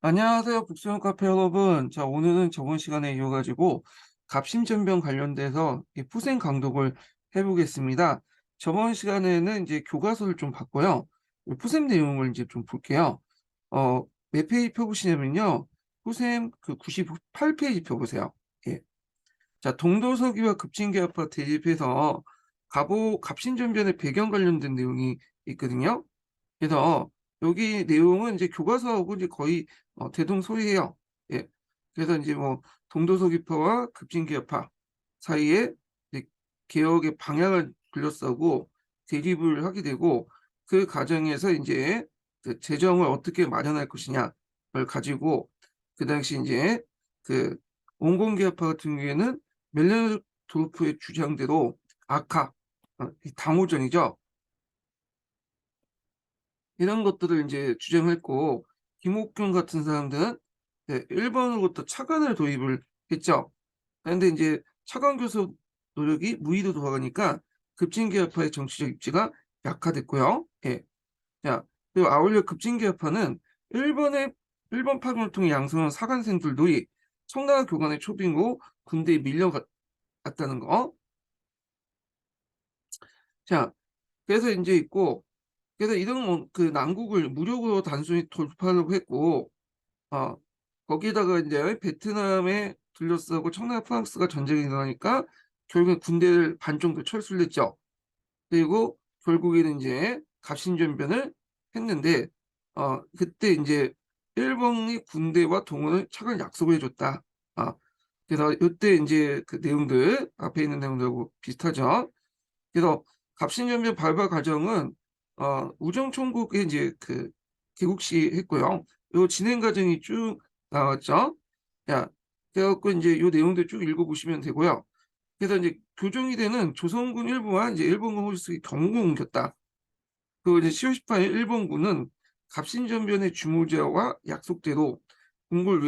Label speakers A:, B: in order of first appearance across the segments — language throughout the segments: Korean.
A: 안녕하세요, 북수영 카페 여러분. 자, 오늘은 저번 시간에 이어가지고 갑신전변 관련돼서 이 푸생 강독을 해보겠습니다. 저번 시간에는 이제 교과서를 좀 봤고요. 이 푸셈 내용을 이제 좀 볼게요. 몇 페이지 펴보시냐면요. 푸셈 그 98페이지 펴보세요. 예. 자, 동도서기와 급진계합과 대립해서 갑신전변의 배경 관련된 내용이 있거든요. 그래서 여기 내용은 이제 교과서하고 이제 거의 대동소이해요. 예. 그래서 이제 뭐 동도서기파와 급진개혁파 사이에 이제 개혁의 방향을 둘러싸고 대립을 하게 되고 그 과정에서 이제 그 재정을 어떻게 마련할 것이냐를 가지고 그 당시 이제 그 온건개혁파 같은 경우에는 멜레노토르프의 주장대로 아카 이 당호전이죠. 이런 것들을 이제 주장했고 김옥균 같은 사람들은 일본으로부터 차관을 도입을 했죠. 그런데 이제 차관 교섭 노력이 무의로 돌아가니까 급진개혁파의 정치적 입지가 약화됐고요. 예. 자, 그리고 아울러 급진개혁파는 일본의 일본 파견을 통해 양성한 사관생들도 청나라 교관의 초빙으로 군대에 밀려갔다는 거. 자, 그래서 이제 있고 그래서 이런 그 남국을 무력으로 단순히 돌파하려고 했고 어, 거기다가 이제 베트남에 둘러싸고 청나라 프랑스가 전쟁이 일어나니까 결국엔 군대를 반 정도 철수를 했죠. 그리고 결국에는 이제 갑신전변을 했는데 그때 이제 일본이 군대와 동원을 차관 약속을 해줬다. 그래서 이때 이제 그 내용들 앞에 있는 내용들하고 비슷하죠. 그래서 갑신전변 발발 과정은 우정총국의 이제 그 개국시 했고요. 요 진행 과정이 쭉 나왔죠. 야, 그래갖고 이제 요 내용들 쭉 읽어보시면 되고요. 그래서 이제 교정이 되는 조선군 일부와 이제 일본군 호수이 경고 옮겼다. 그 이제 10월 18일 일본군은 갑신전변의 주무자와 약속대로 궁궐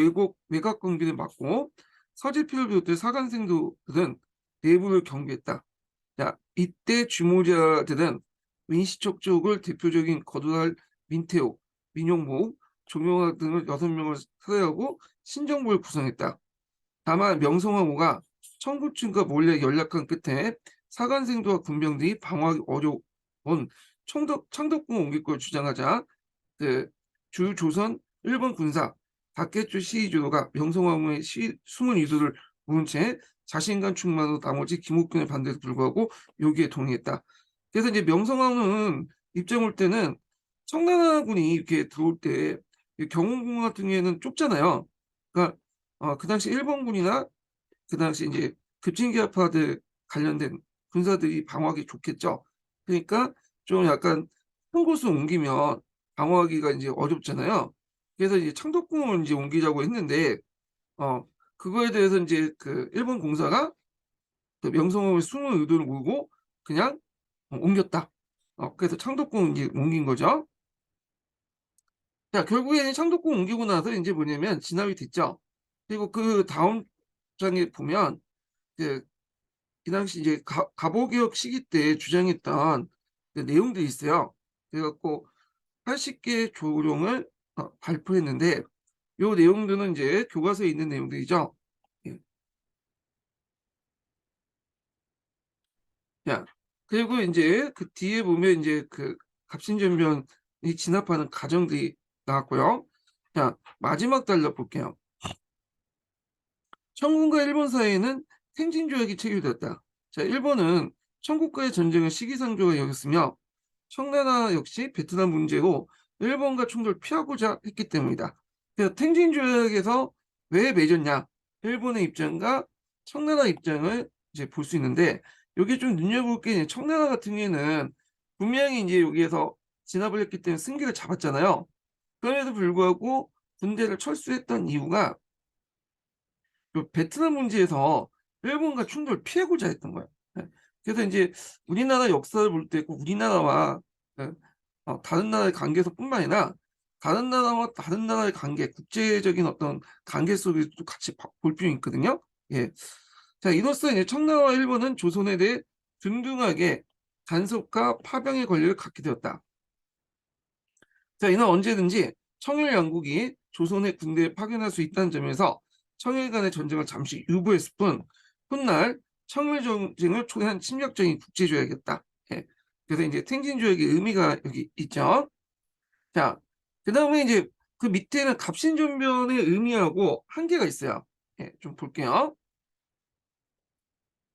A: 외곽 경비를 막고 서지필을 비롯해 사관생도들은 내부를 경비했다. 자, 이때 주모자들은 민시족 쪽을 대표적인 거두할 민태호, 민용보, 조명학 등을 6명을 사대하고 신정부를 구성했다. 다만 명성황후가 청구층과 몰래 연락한 끝에 사관생도와 군병들이 방어하기 어려운 창덕궁 옮길 걸 주장하자 그 주조선 일본 군사 박해주 시의주도가 명성황후의 숨은 의도를 모른 채 자신감 충만으로 나머지 김옥균의 반대에도 불구하고 여기에 동의했다. 그래서 이제 명성황후는 입장 올 때는 청나라군이 이렇게 들어올 때 경운궁 같은 경우에는 좁잖아요. 그러니까 그 당시 일본군이나 그 당시 이제 급진계파들 관련된 군사들이 방어하기 좋겠죠. 그러니까 좀 약간 큰 곳을 옮기면 방어하기가 이제 어렵잖아요. 그래서 이제 창덕궁을 이제 옮기자고 했는데 그거에 대해서 이제 그 일본 공사가 그 명성황후의 숨은 의도를 모르고 그냥 옮겼다. 그래서 창덕궁 이제 옮긴 거죠. 자, 결국에는 창덕궁 옮기고 나서 이제 뭐냐면 진압이 됐죠. 그리고 그 다음 장에 보면 그 당시 이제 갑오개혁 시기 때 주장했던 그 내용들이 있어요. 그래갖고 80개 조령을 발표했는데 요 내용들은 이제 교과서에 있는 내용들이죠. 예. 자, 그리고 이제 그 뒤에 보면 이제 그 갑신전변이 진압하는 과정들이 나왔고요. 자, 마지막 달러 볼게요. 청군과 일본 사이에는 생진조약이 체결되었다. 자, 일본은 청국과의 전쟁을 시기상조가 여겼으며 청나라 역시 베트남 문제로 일본과 충돌을 피하고자 했기 때문이다. 그래서 탱진조약에서 왜 맺었냐? 일본의 입장과 청나라 입장을 이제 볼 수 있는데 여기 좀 눈여볼 게 청나라 같은 경우에는 분명히 이제 여기에서 진압을 했기 때문에 승기를 잡았잖아요. 그럼에도 불구하고 군대를 철수했던 이유가 베트남 문제에서 일본과 충돌을 피하고자 했던 거예요. 네. 그래서 이제 우리나라 역사를 볼 때 꼭 우리나라와 네, 다른 나라의 관계에서뿐만 아니라 다른 나라와 다른 나라의 관계, 국제적인 어떤 관계 속에서도 같이 볼 필요가 있거든요. 예. 자, 이로써 이제 청나라와 일본은 조선에 대해 균등하게 간섭과 파병의 권리를 갖게 되었다. 자, 이는 언제든지 청일 양국이 조선의 군대에 파견할 수 있다는 점에서 청일 간의 전쟁을 잠시 유보했을 뿐 훗날 청일 전쟁을 초래한 침략적인 국제조약이었다. 예. 그래서 이제 탱진조약의 의미가 여기 있죠. 자, 그 다음에 이제 그 밑에는 갑신전변의 의미하고 한계가 있어요. 예, 좀 볼게요.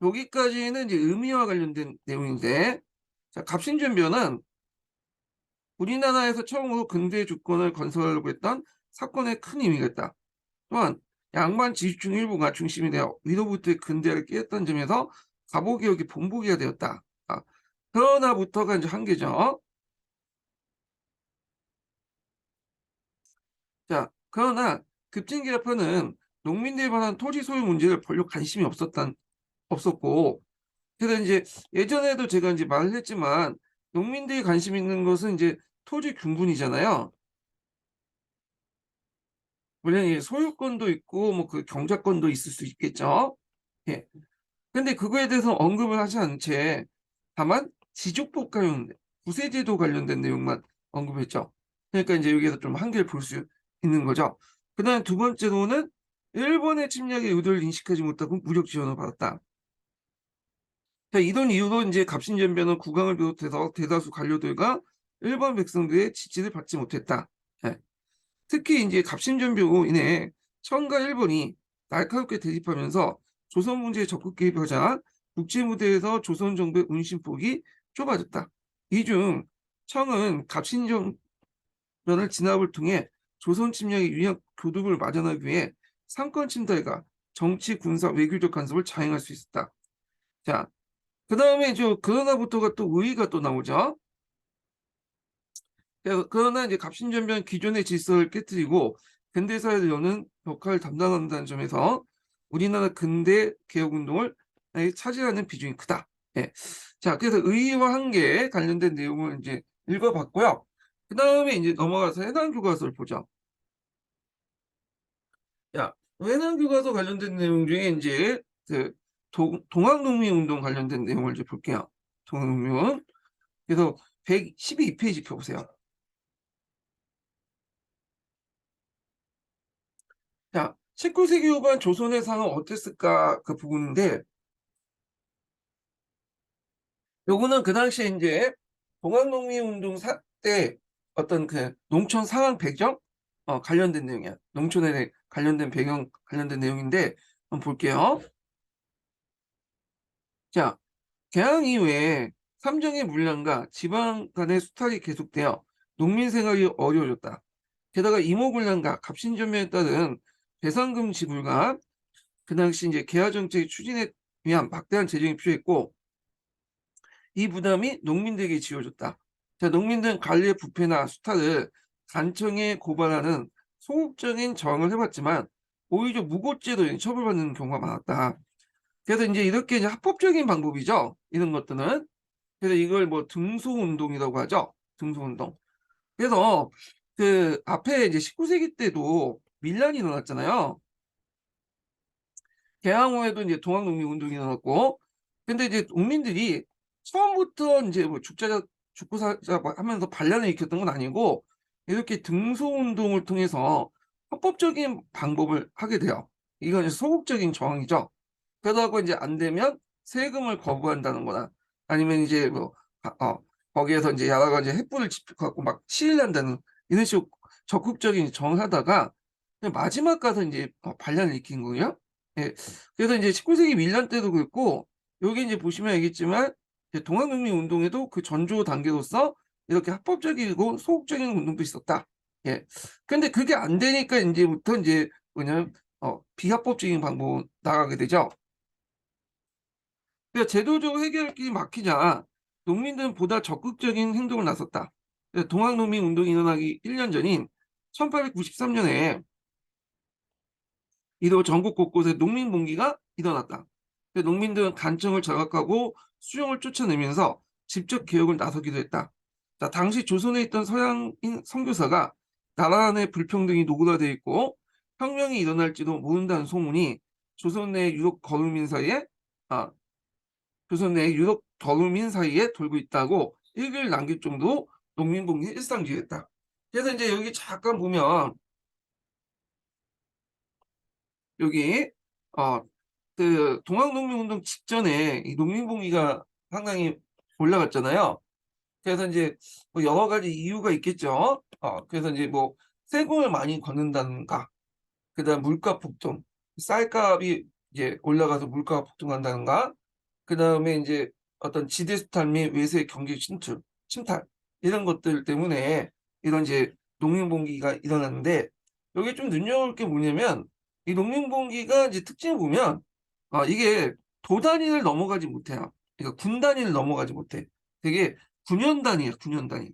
A: 여기까지는 이제 의미와 관련된 내용인데, 자, 갑신전변은 우리나라에서 처음으로 근대 주권을 건설하려고 했던 사건의 큰 의미가 있다. 또한 양반 지주층 일부가 중심이 되어 위로부터의 근대화를 깨었던 점에서 갑오개혁이 본보기가 되었다. 아, 그러나부터가 이제 한계죠. 자, 그러나 급진개혁파는 농민들에 관한 토지 소유 문제를 별로 관심이 없었고, 그래서 이제 예전에도 제가 이제 말을 했지만 농민들이 관심 있는 것은 이제 토지 균분이잖아요. 물론 이 소유권도 있고 뭐 그 경작권도 있을 수 있겠죠. 예. 근데 그거에 대해서 언급을 하지 않은 채 다만 지족법 관련 구세제도 관련된 내용만 언급했죠. 그러니까 이제 여기에서 좀 한계를 볼 수 있는 거죠. 그다음 두 번째로는 일본의 침략의 의도를 인식하지 못하고 무력 지원을 받았다. 자, 이런 이유로 이제 갑신전변은 국왕을 비롯해서 대다수 관료들과 일반 백성들의 지지를 받지 못했다. 예. 특히 이제 갑신전변으로 인해 청과 일본이 날카롭게 대립하면서 조선 문제에 적극 개입하자 국제 무대에서 조선 정부의 운신폭이 좁아졌다. 이 중 청은 갑신전변을 진압을 통해 조선 침략의 유력 교두를 마련하기 위해 상권 침탈과 정치, 군사, 외교적 간섭을 자행할 수 있었다. 자, 그 다음에 그러나부터가 또 의의가 또 나오죠. 그러나 이제 갑신전변 기존의 질서를 깨뜨리고 근대사회를 여는 역할을 담당한다는 점에서 우리나라 근대 개혁 운동을 차지하는 비중이 크다. 예. 자, 그래서 의의와 한계에 관련된 내용을 이제 읽어봤고요. 그 다음에 이제 넘어가서 해당 교과서를 보죠. 자, 해당 교과서 관련된 내용 중에 이제 그 동학농민운동 관련된 내용을 이제 볼게요. 동학농민. 그래서 112페이지 펴보세요. 자, 19세기 후반 조선의 상은 어땠을까 그 부분인데 요거는 그 당시에 이제 동학농민운동 때 어떤 그 농촌 상황 배경 관련된 내용이야. 농촌에 관련된 배경 관련된 내용인데 한번 볼게요. 자, 개항 이후에 삼정의 문란과 지방 간의 수탈이 계속되어 농민 생활이 어려워졌다. 게다가 이모군란과 갑신전면에 따른 배상금 지불과 그 당시 이제 개화 정책의 추진에 위한 막대한 재정이 필요했고 이 부담이 농민들에게 지어졌다. 자, 농민들은 관리의 부패나 수탈을 간청에 고발하는 소극적인 저항을 해봤지만 오히려 무고죄로 처벌받는 경우가 많았다. 그래서 이제 이렇게 이제 합법적인 방법이죠. 이런 것들은. 그래서 이걸 뭐 등소운동이라고 하죠. 등소운동. 그래서 그 앞에 이제 19세기 때도 밀란이 일어났잖아요. 개항후에도 이제 동학농민운동이 일어났고, 근데 이제 농민들이 처음부터 이제 뭐 죽고 살자 하면서 반란을 일으켰던 건 아니고, 이렇게 등소운동을 통해서 합법적인 방법을 하게 돼요. 이건 이제 소극적인 저항이죠. 그러다가 이제 안 되면 세금을 거부한다는 거나, 아니면 이제 뭐, 거기에서 이제 야라가 이제 횃불을 갖고 막 시위를 한다는 이런 식으로 적극적인 저항하다가 마지막 가서 이제 반란을 일으킨 거예요. 예. 그래서 이제 19세기 밀란 때도 그랬고 여기 이제 보시면 알겠지만 동학농민 운동에도 그 전조 단계로서 이렇게 합법적이고 소극적인 운동도 있었다. 예. 근데 그게 안 되니까 이제부터 이제 뭐냐면 비합법적인 방법 나가게 되죠. 그러니까 제도적으로 해결할 길이 막히자 농민들은 보다 적극적인 행동을 나섰다. 동학농민 운동이 일어나기 1년 전인 1893년에 이로 전국 곳곳에 농민봉기가 일어났다. 농민들은 간청을 자각하고 수용을 쫓아내면서 직접 개혁을 나서기도 했다. 자, 당시 조선에 있던 서양인 선교사가 나라 내 불평등이 노골화되어 있고 혁명이 일어날지도 모른다는 소문이 조선 내 유럽 거민민 사이에 아, 조선 내 유럽 거민 사이에 돌고 있다고 일기를 남길 정도로 농민봉기 일상주의였다. 그래서 이제 여기 잠깐 보면 여기 어, 그 동학농민운동 직전에 이 농민봉기가 상당히 올라갔잖아요. 그래서 이제 뭐 여러 가지 이유가 있겠죠. 그래서 이제 뭐 세금을 많이 걷는다든가, 그다음 물가 폭등, 쌀값이 이제 올라가서 물가가 폭등한다든가, 그다음에 이제 어떤 지대 수탈 및 외세 경기 침탈 이런 것들 때문에 이런 이제 농민봉기가 일어났는데, 여기 좀 눈여볼 게 뭐냐면 이 농민봉기가 이제 특징을 보면 이게 도 단위를 넘어가지 못해요. 그러니까 군 단위를 넘어가지 못해. 되게 9년 단위야, 9년 단위.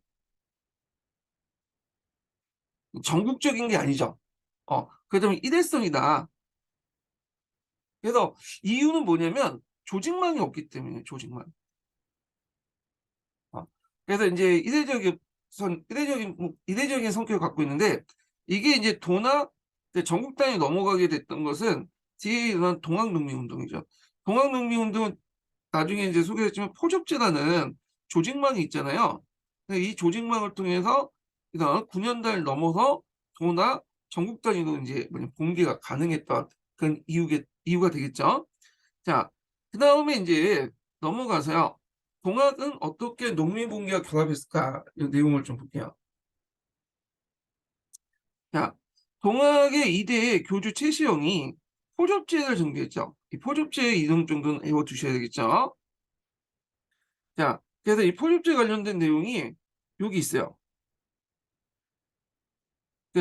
A: 전국적인 게 아니죠. 그다음에 일회성이다. 그래서 이유는 뭐냐면 조직망이 없기 때문에, 조직망. 어, 그래서 이제 이례적인 성격을 갖고 있는데, 이게 이제 도나 이제 전국 단위 넘어가게 됐던 것은 뒤에 일어난 동학농민운동이죠. 동학농민운동은 나중에 이제 소개했지만 포접제라는 조직망이 있잖아요. 근데 이 조직망을 통해서 이런 9년 단위를 넘어서 도나 전국 단위로 이제 공개가 가능했던 그런 이유가 되겠죠. 자, 그 다음에 이제 넘어가서요. 동학은 어떻게 농민분기와 결합했을까? 이 내용을 좀 볼게요. 자, 동학의 이대 교주 최시영이 포접제를 전개했죠. 이 포접제의 이름 정도는 외워두셔야 되겠죠. 자, 그래서 이 포접제 관련된 내용이 여기 있어요.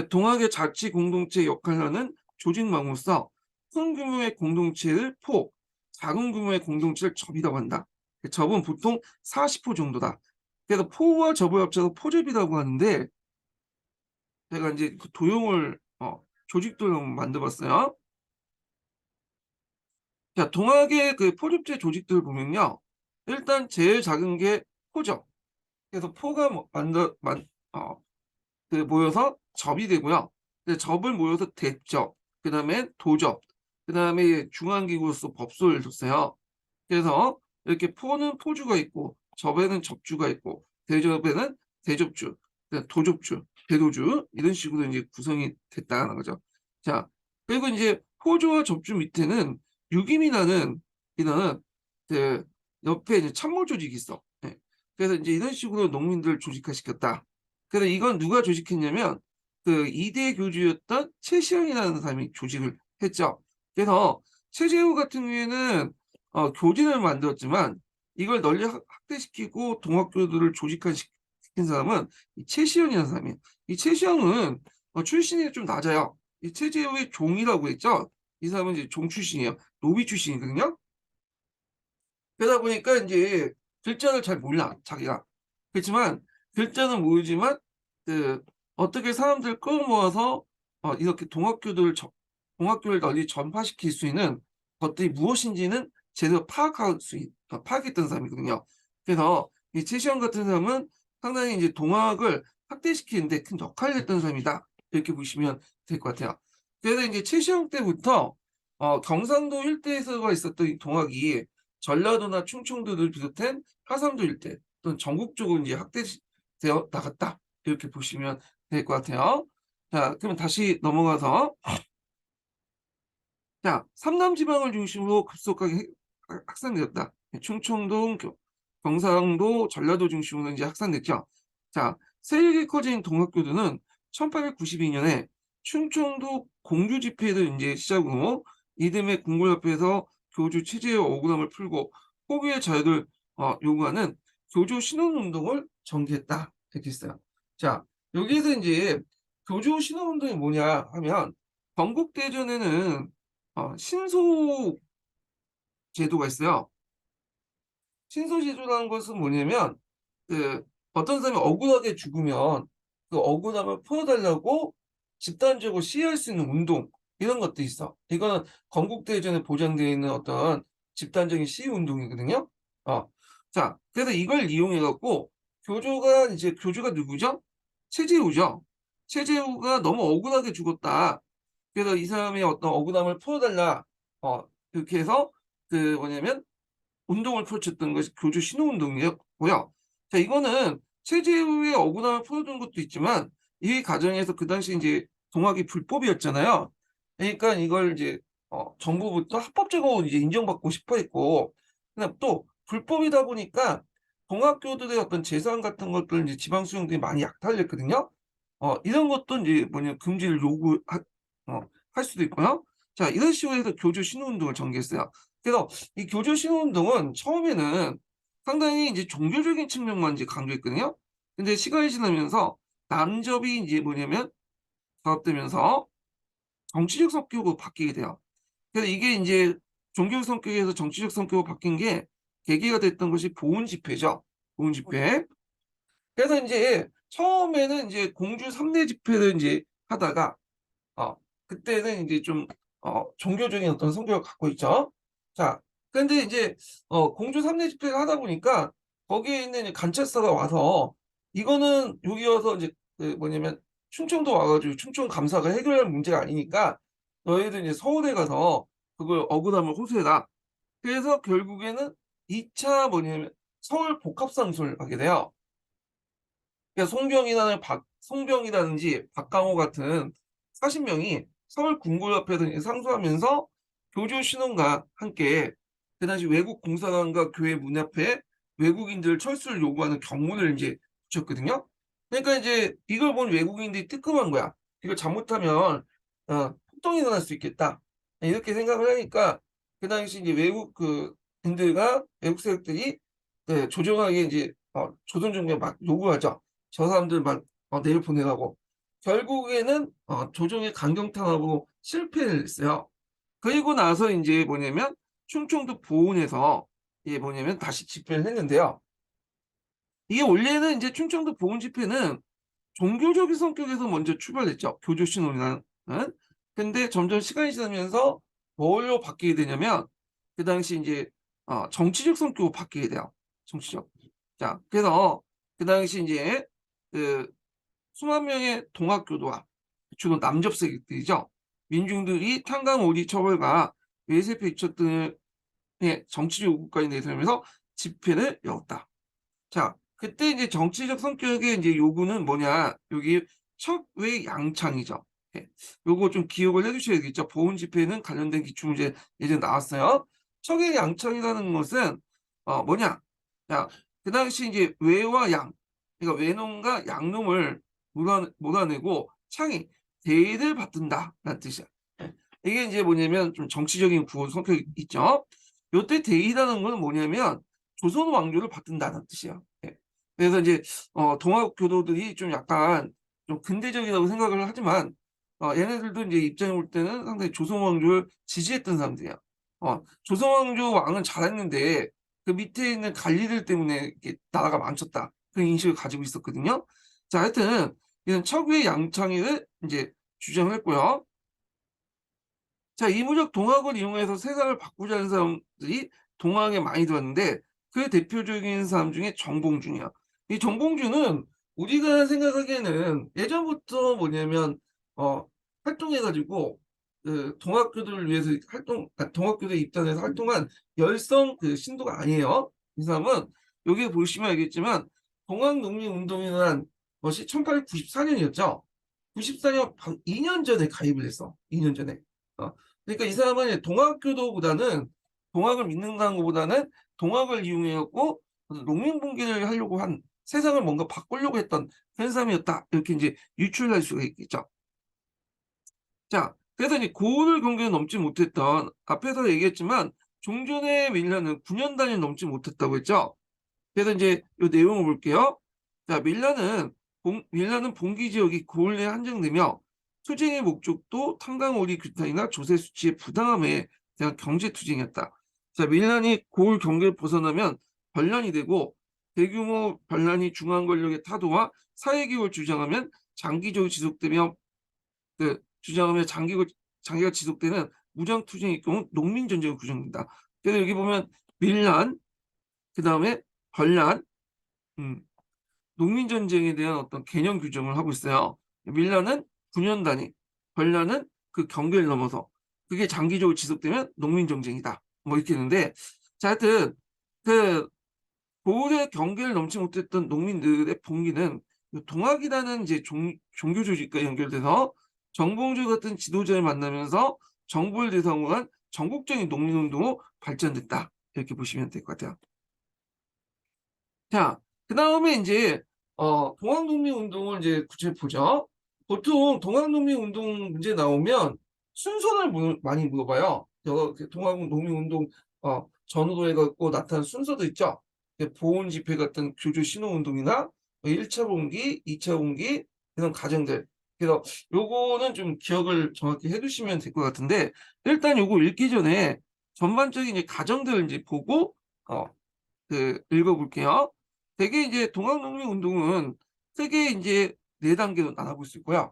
A: 동학의 자치 공동체 역할을 하는 조직망으로서 큰 규모의 공동체를 포, 작은 규모의 공동체를 접이라고 한다. 접은 보통 40호 정도다. 그래서 포와 접을 합쳐서 포접이라고 하는데, 제가 이제 그 도형을 조직도형 만들었어요. 자, 동학의 그 포접제 조직들을 보면요. 일단 제일 작은 게 포접. 그래서 포가 모여서 접이 되고요. 접을 모여서 대접, 그 다음에 도접, 그 다음에 중앙기구로서 법소를 뒀어요. 그래서 이렇게 포는 포주가 있고, 접에는 접주가 있고, 대접에는 대접주, 도접주, 대도주 이런 식으로 이제 구성이 됐다는 거죠. 자, 그리고 이제 포주와 접주 밑에는 유기민이라는 이런 그 옆에 이제 참모 조직이 있어. 예. 그래서 이제 이런 식으로 농민들을 조직화시켰다. 그래서 이건 누가 조직했냐면 그 이대 교주였던 최시영이라는 사람이 조직을 했죠. 그래서 최재우 같은 경우에는 교진을 만들었지만 이걸 널리 확대시키고 동학교들을 조직화시킨 사람은 이 최시영이라는 사람이에요. 이 최시영은 출신이 좀 낮아요. 이 최재우의 종이라고 했죠. 이 사람은 이제 종 출신이에요. 노비 출신이거든요. 그러다 보니까 이제 글자를 잘 몰라, 자기가. 그렇지만 글자는 모르지만 그 어떻게 사람들 끌어모아서 이렇게 동학교를 널리 전파시킬 수 있는 것들이 무엇인지는 제대로 파악했던 사람이거든요. 그래서 이 최시원 같은 사람은 상당히 이제 동학을 확대시키는데 큰 역할을 했던 사람이다. 이렇게 보시면 될 것 같아요. 그래서 이제 최시원 때부터 경상도 일대에서 있었던 이 동학이 전라도나 충청도를 비롯한 하상도 일대 또는 전국적으로 이제 확대되어 나갔다. 이렇게 보시면 될 것 같아요. 자, 그러면 다시 넘어가서 자, 삼남 지방을 중심으로 급속하게 확산되었다. 충청도, 경상도, 전라도 중심으로 이제 확산됐죠. 자, 세력이 커진 동학교도는 1892년에 충청도 공주 집회를 이제 시작으로 이듬해 궁궐협회에서 교주 체제의 억울함을 풀고 포교의 자유를 요구하는 교주 신원운동을 전개했다. 이렇게 있어요. 자, 여기에서 이제 교주 신원운동이 뭐냐 하면 건국대전에는 신소 제도가 있어요. 신소 제도라는 것은 뭐냐면 그 어떤 사람이 억울하게 죽으면 그 억울함을 풀어달라고 집단적으로 시위할 수 있는 운동 이런 것도 있어. 이거는 건국대전에 보장되어 있는 어떤 집단적인 시위 운동이거든요. 어. 자, 그래서 이걸 이용해 갖고 교주가 누구죠? 최재우죠. 최재우가 너무 억울하게 죽었다. 그래서 이 사람의 어떤 억울함을 풀어달라. 그렇게 해서 그 뭐냐면 운동을 펼쳤던 것이 교주 신호운동이었고요. 자, 이거는 체제의 억울함을 풀어준 것도 있지만 이 과정에서 그 당시 이제 동학이 불법이었잖아요. 그러니까 이걸 이제 정부부터 합법적으로 이제 인정받고 싶어 했고, 그다음 또 불법이다 보니까 동학교들의 어떤 재산 같은 것들 이제 지방 수령들이 많이 약탈됐거든요. 이런 것도 이제 뭐냐 금지를 할 수도 있고요. 자, 이런 식으로 해서 교조 신호운동을 전개했어요. 그래서 이 교조 신호운동은 처음에는 상당히 이제 종교적인 측면만 이제 강조했거든요. 근데 시간이 지나면서 남접이 이제 뭐냐면 결합되면서 정치적 성격으로 바뀌게 돼요. 그래서 이게 이제 종교 성격에서 정치적 성격으로 바뀐 게 계기가 됐던 것이 보훈 집회죠. 보훈 집회. 그래서 인제 처음에는 인제 공주 3대 집회를 인제 하다가 어 그때는 인제 좀 종교적인 어떤 성격을 갖고 있죠. 자, 근데 인제 공주 3대 집회를 하다 보니까 거기에 있는 이제 관찰사가 와서 이거는 여기 와서 인제 그 뭐냐면 충청도 와 가지고 충청 감사가 해결할 문제가 아니니까 "너희들 이제 서울에 가서 그걸 억울함을 호소해라." 그래서 결국에는 2차 뭐냐면 서울 복합상소를 하게 돼요. 그러니까 송병이라든지 박강호 같은 40 명이 서울 궁궐 앞에서 이제 상소하면서 교조 신원과 함께 그 당시 외국 공사관과 교회 문 앞에 외국인들 철수를 요구하는 경문을 인제 붙였거든요. 그러니까 인제 이걸 본 외국인들이 뜨끔한 거야. '이거 잘못하면 폭동이 일어날 수 있겠다.' 이렇게 생각을 하니까 그 당시 인제 인들과 외국 세력들이 조정하게 인제 조선 정부에 막 요구하죠. 저 사람들 막 내려보내라고. 결국에는 조정의 강경탄압으로 실패를 했어요. 그리고 나서 인제 뭐냐면 충청도 보훈에서 이게 뭐냐면 다시 집회를 했는데요. 이게 원래는 인제 충청도 보훈 집회는 종교적인 성격에서 먼저 출발했죠, 교조 신론이라는. 근데 점점 시간이 지나면서 뭘로 바뀌게 되냐면 그 당시 인제 정치적 성격으로 바뀌게 돼요, 정치적. 자, 그래서 그 당시 인제 그 수만 명의 동학교도와 주로 남접 세력들이죠. 민중들이 탄광 오리 처벌과 외세 배척 등의 정치적 요구까지 내세우면서 집회를 열었다. 자, 그때 이제 정치적 성격의 이제 요구는 뭐냐? 여기 척외 양창이죠. 예. 요거 좀 기억을 해 주셔야겠죠. 보훈 집회는 관련된 기출문제 예전에 나왔어요. 척외 양창이라는 것은 뭐냐? 자, 그 당시 이제 외와 양, 그러니까 외놈과 양놈을 몰아내고 창이 대를 받든다라는 뜻이야. 예. 이게 인제 뭐냐면 좀 정치적인 구호 성격이 있죠. 요때 대의라는 거는 뭐냐면 조선 왕조를 받든다는 뜻이에요. 예. 그래서 인제 동학 교도들이 좀 약간 좀 근대적이라고 생각을 하지만 얘네들도 인제 입장에 볼 때는 상당히 조선 왕조를 지지했던 사람들이에요. 조선 왕조 왕은 잘했는데 그 밑에 있는 관리들 때문에 이렇게 나라가 망쳤다. 그런 인식을 가지고 있었거든요. 자, 하여튼 이런 척의 양창의를 인제 주장을 했고요. 자, 이무적 동학을 이용해서 세상을 바꾸자는 사람들이 동학에 많이 들었는데 그 대표적인 사람 중에 정봉준이야. 이 정봉준은 우리가 생각하기에는 예전부터 뭐냐면 어 활동해 가지고 그 동학교들을 위해서 동학교대 입단해서 활동한 열성 그 신도가 아니에요. 이 사람은 여기 보시면 알겠지만 동학농민운동이 일어난 것이 1894 년이었죠. 94년 바로 2년 전에 가입을 했어. 2년 전에. 어 그러니까 이 사람은 동학교도보다는 동학을 믿는다는 것보다는 동학을 이용해 갖고 농민 분기를 하려고 한 세상을 뭔가 바꾸려고 했던 그런 사람이었다. 이렇게 인제 유추할 수가 있겠죠. 자, 그래서 이제 고을 경계를 넘지 못했던 앞에서 얘기했지만 종전의 밀려는 9년 단위를 넘지 못했다고 했죠. 그래서 인제 요 내용을 볼게요. 자, 밀라는 봉기 지역이 고을 내에 한정되며 투쟁의 목적도 탄광오리 규탄이나 조세 수치의 부당함에 대한 경제 투쟁이었다. 자, 밀란이 고을 경계를 벗어나면 반란이 되고 대규모 반란이 중앙 권력의 타도와 사회 기업을 주장하면 장기적으로 지속되며 장기가 지속되는 무장 투쟁일 경우 농민 전쟁으로 규정된다. 그래서 여기 보면 밀란, 그다음에 반란, 음 농민 전쟁에 대한 어떤 개념 규정을 하고 있어요. 밀라는 9년 단위, 반란은 그 경계를 넘어서 그게 장기적으로 지속되면 농민 정쟁이다. 뭐 이렇게 있는데, 자, 하여튼 그 고을의 경계를 넘지 못했던 농민들의 봉기는 그 동학이라는 이제 종교 조직과 연결돼서 정봉주 같은 지도자를 만나면서 정부를 대상으로 한 전국적인 농민운동으로 발전됐다. 이렇게 보시면 될 것 같아요. 자, 그다음에 이제 동학농민운동을 이제 구체적으로 보죠. 보통 동학농민운동 문제 나오면 순서를 많이 물어봐요. 동학농민운동 전후로 해갖고 나타난 순서도 있죠. 보온 집회 같은 교조 신호운동이나 1차 봉기, 2차 봉기 이런 과정들. 그래서 요거는 좀 기억을 정확히 해두시면 될 것 같은데 일단 요거 읽기 전에 전반적인 이제 과정들을 이제 보고 어, 읽어볼게요. 대개 이제 동학농민운동은 크게 이제 4단계로 나눠볼 수 있고요.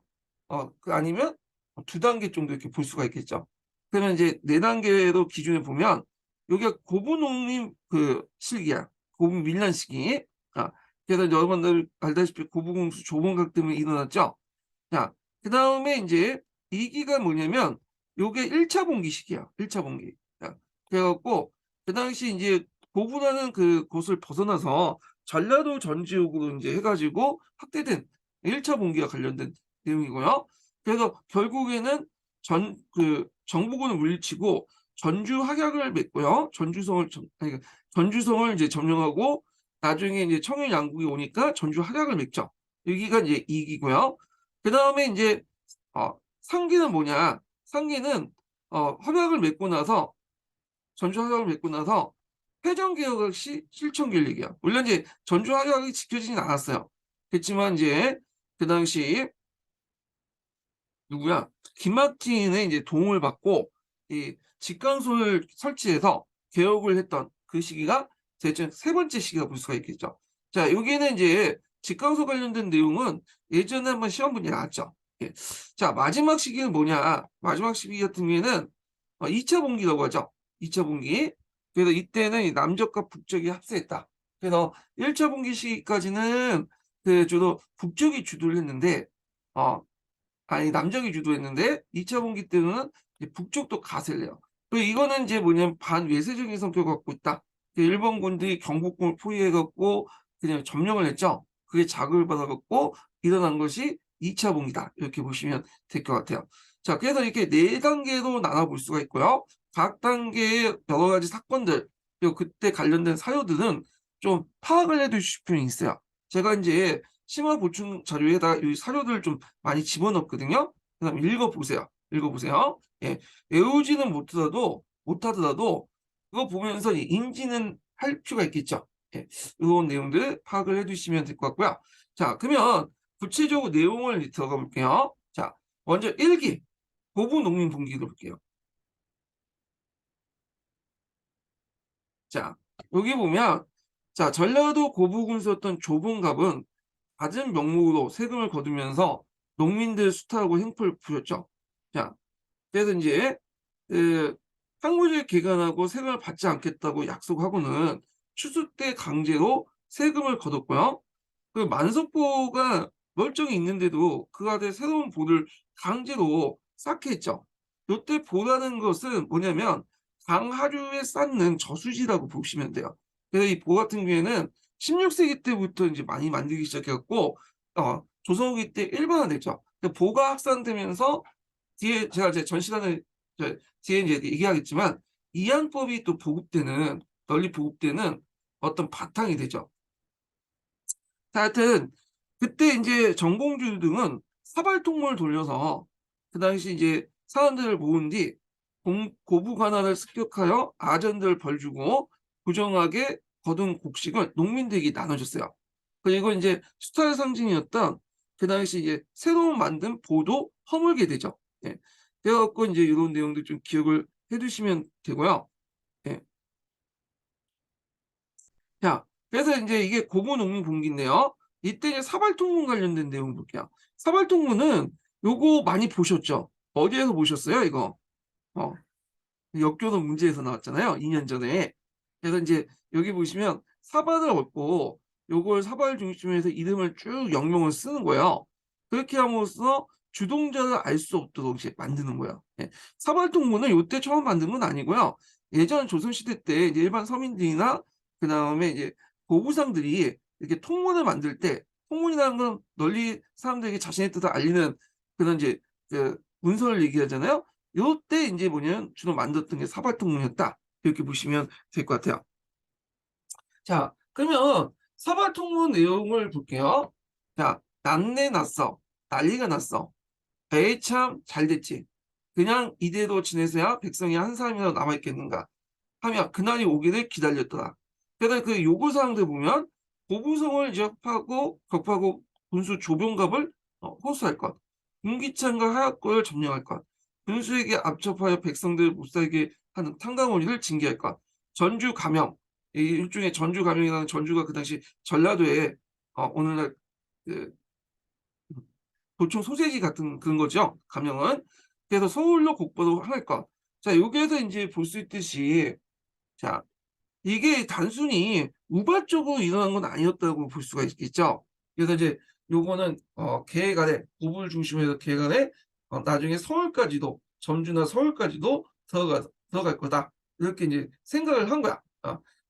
A: 아니면 2단계 정도 이렇게 볼 수가 있겠죠. 그러면 이제 4단계로 기준을 보면 여기가 고부농민 시기야. 고부 밀란 시기. 그래서 여러분들 알다시피 고부공수 조본각 때문에 일어났죠. 자, 그 다음에 이제 2기가 뭐냐면 요게 1차 봉기 시기야. 1차 봉기. 자, 그래갖고 그 당시 이제 고부라는 곳을 벗어나서 전라도 전지역으로 이제 해가지고 확대된 1차 봉기와 관련된 내용이고요. 그래서 결국에는 정부군을 물리치고 전주 합약을 맺고요. 전주성을 이제 점령하고 나중에 이제 청일 양국이 오니까 전주 합약을 맺죠. 여기가 이제 2기고요. 그 다음에 이제 3기는 뭐냐? 3기는 합약을 맺고 나서 전주 합약을 맺고 나서 회전개혁을 실천 결력이야. 물론 이제 전주 합약이 지켜지진 않았어요. 그렇지만 이제 그 당시 누구야? 김막진의 이제 도움을 받고 이 직강소를 설치해서 개혁을 했던 그 시기가 대체 3번째 시기가 볼 수가 있겠죠. 자, 여기는 이제 직강소 관련된 내용은 예전에 한번 시험 문제 나왔죠. 예. 자, 마지막 시기는 뭐냐? 마지막 시기 같은 경우에는 2차 봉기라고 하죠. 2차 봉기. 그래서 이때는 이 남적과 북적이 합세했다. 그래서 1차 봉기 시기까지는 주로 북적이 주도를 했는데 남적이 주도했는데 2차 봉기 때는 북쪽도 가세를 해요. 이거는 이제 뭐냐면 반외세적인 성격을 갖고 있다. 일본 군들이 경복궁을 포위해갖고 그냥 점령을 했죠. 그게 자극을 받아갖고 일어난 것이 2차 봉기다. 이렇게 보시면 될 것 같아요. 자, 그래서 이렇게 4단계로 나눠볼 수가 있고요. 각 단계의 여러 가지 사건들, 그리고 그때 관련된 사료들은 좀 파악을 해두실 필요는 있어요. 제가 이제 심화 보충 자료에다 이 사료들을 좀 많이 집어넣거든요. 그다음 읽어보세요. 읽어보세요. 예, 외우지는 못하더라도 그거 보면서 인지는 할 필요가 있겠죠. 예, 이런 내용들 파악을 해두시면 될 것 같고요. 자, 그러면 구체적으로 내용을 들어가 볼게요. 자, 먼저 1기 고부 농민 분기를 볼게요. 자, 여기 보면 자, 전라도 고부군수였던 조봉갑은 받은 명목으로 세금을 거두면서 농민들 수탈하고 행포를 부렸죠. 자, 그래서 이제 항무지를 개간하고 세금을 받지 않겠다고 약속하고는 추수 때 강제로 세금을 거뒀고요. 만석보가 멀쩡히 있는데도 그 아들 새로운 보를 강제로 쌓게 했죠. 이때 보라는 것은 뭐냐면 강하류에 쌓는 저수지라고 보시면 돼요. 그래서 이 보 같은 경우에는 16세기 때부터 이제 많이 만들기 시작했고 조선후기 때 일반화됐죠. 보가 확산되면서 뒤에 제가 이제 전 시간에 뒤에 이제 얘기하겠지만 이항법이 또 널리 보급되는 어떤 바탕이 되죠. 하여튼 그때 이제 정봉주 등은 사발통문을 돌려서 그 당시 이제 사람들을 모은 뒤 고부 관할을 습격하여 아전들 벌주고 부정하게 거둔 곡식을 농민들에게 나눠줬어요. 그리고 이제 수탈 상징이었던 그 당시 이제 새로 만든 보도 허물게 되죠. 예. 그래갖고 이제 이런 내용들 좀 기억을 해두시면 되고요. 예. 자, 그래서 이제 이게 고무농민 분기인데요. 이때 이제 사발통문 관련된 내용 볼게요. 사발통문은 요거 많이 보셨죠? 어디에서 보셨어요, 이거? 어, 역교도 문제에서 나왔잖아요. 2년 전에. 그래서 이제 여기 보시면 사발을 얻고 요걸 사발 중심에서 이름을 쭉 영명을 쓰는 거예요. 그렇게 함으로써 주동자를 알 수 없도록 이제 만드는 거예요. 예. 사발통문은 요때 처음 만든 건 아니고요. 예전 조선시대 때 이제 일반 서민들이나 그 다음에 이제 고부상들이 이렇게 통문을 만들 때 통문이라는 건 널리 사람들에게 자신의 뜻을 알리는 그런 이제 문서를 얘기하잖아요. 요때 이제 뭐냐면 주로 만들었던 게 사발통문이었다. 이렇게 보시면 될 것 같아요. 자, 그러면 사발통문 내용을 볼게요. 자, 난내 났어. 난리가 났어. 에이 참 잘됐지. 그냥 이대로 지내서야 백성이 한 사람이라도 남아있겠는가 하며 그날이 오기를 기다렸더라. 그래서 그 요구사항들 보면 고부성을 격파하고 군수 조병갑을 호수할 것, 군기창과 하약골을 점령할 것, 군수에게 압첩하여 백성들 못살게 하는 탕강오리를 징계할 것, 전주 감영, 이 일종의 전주 감영이라는 전주가 그 당시 전라도에 오늘날 그 도청 소재지 같은 그런 거죠. 감영은. 그래서 서울로 국보도 할 것. 자, 여기에서 이제 볼 수 있듯이 자, 이게 단순히 우발적으로 일어난 건 아니었다고 볼 수가 있겠죠. 그래서 이제 요거는 계획안에 고부를 중심으로 해서 계획안에 나중에 서울까지도 전주나 서울까지도 들어갈 거다. 이렇게 이제 생각을 한 거야.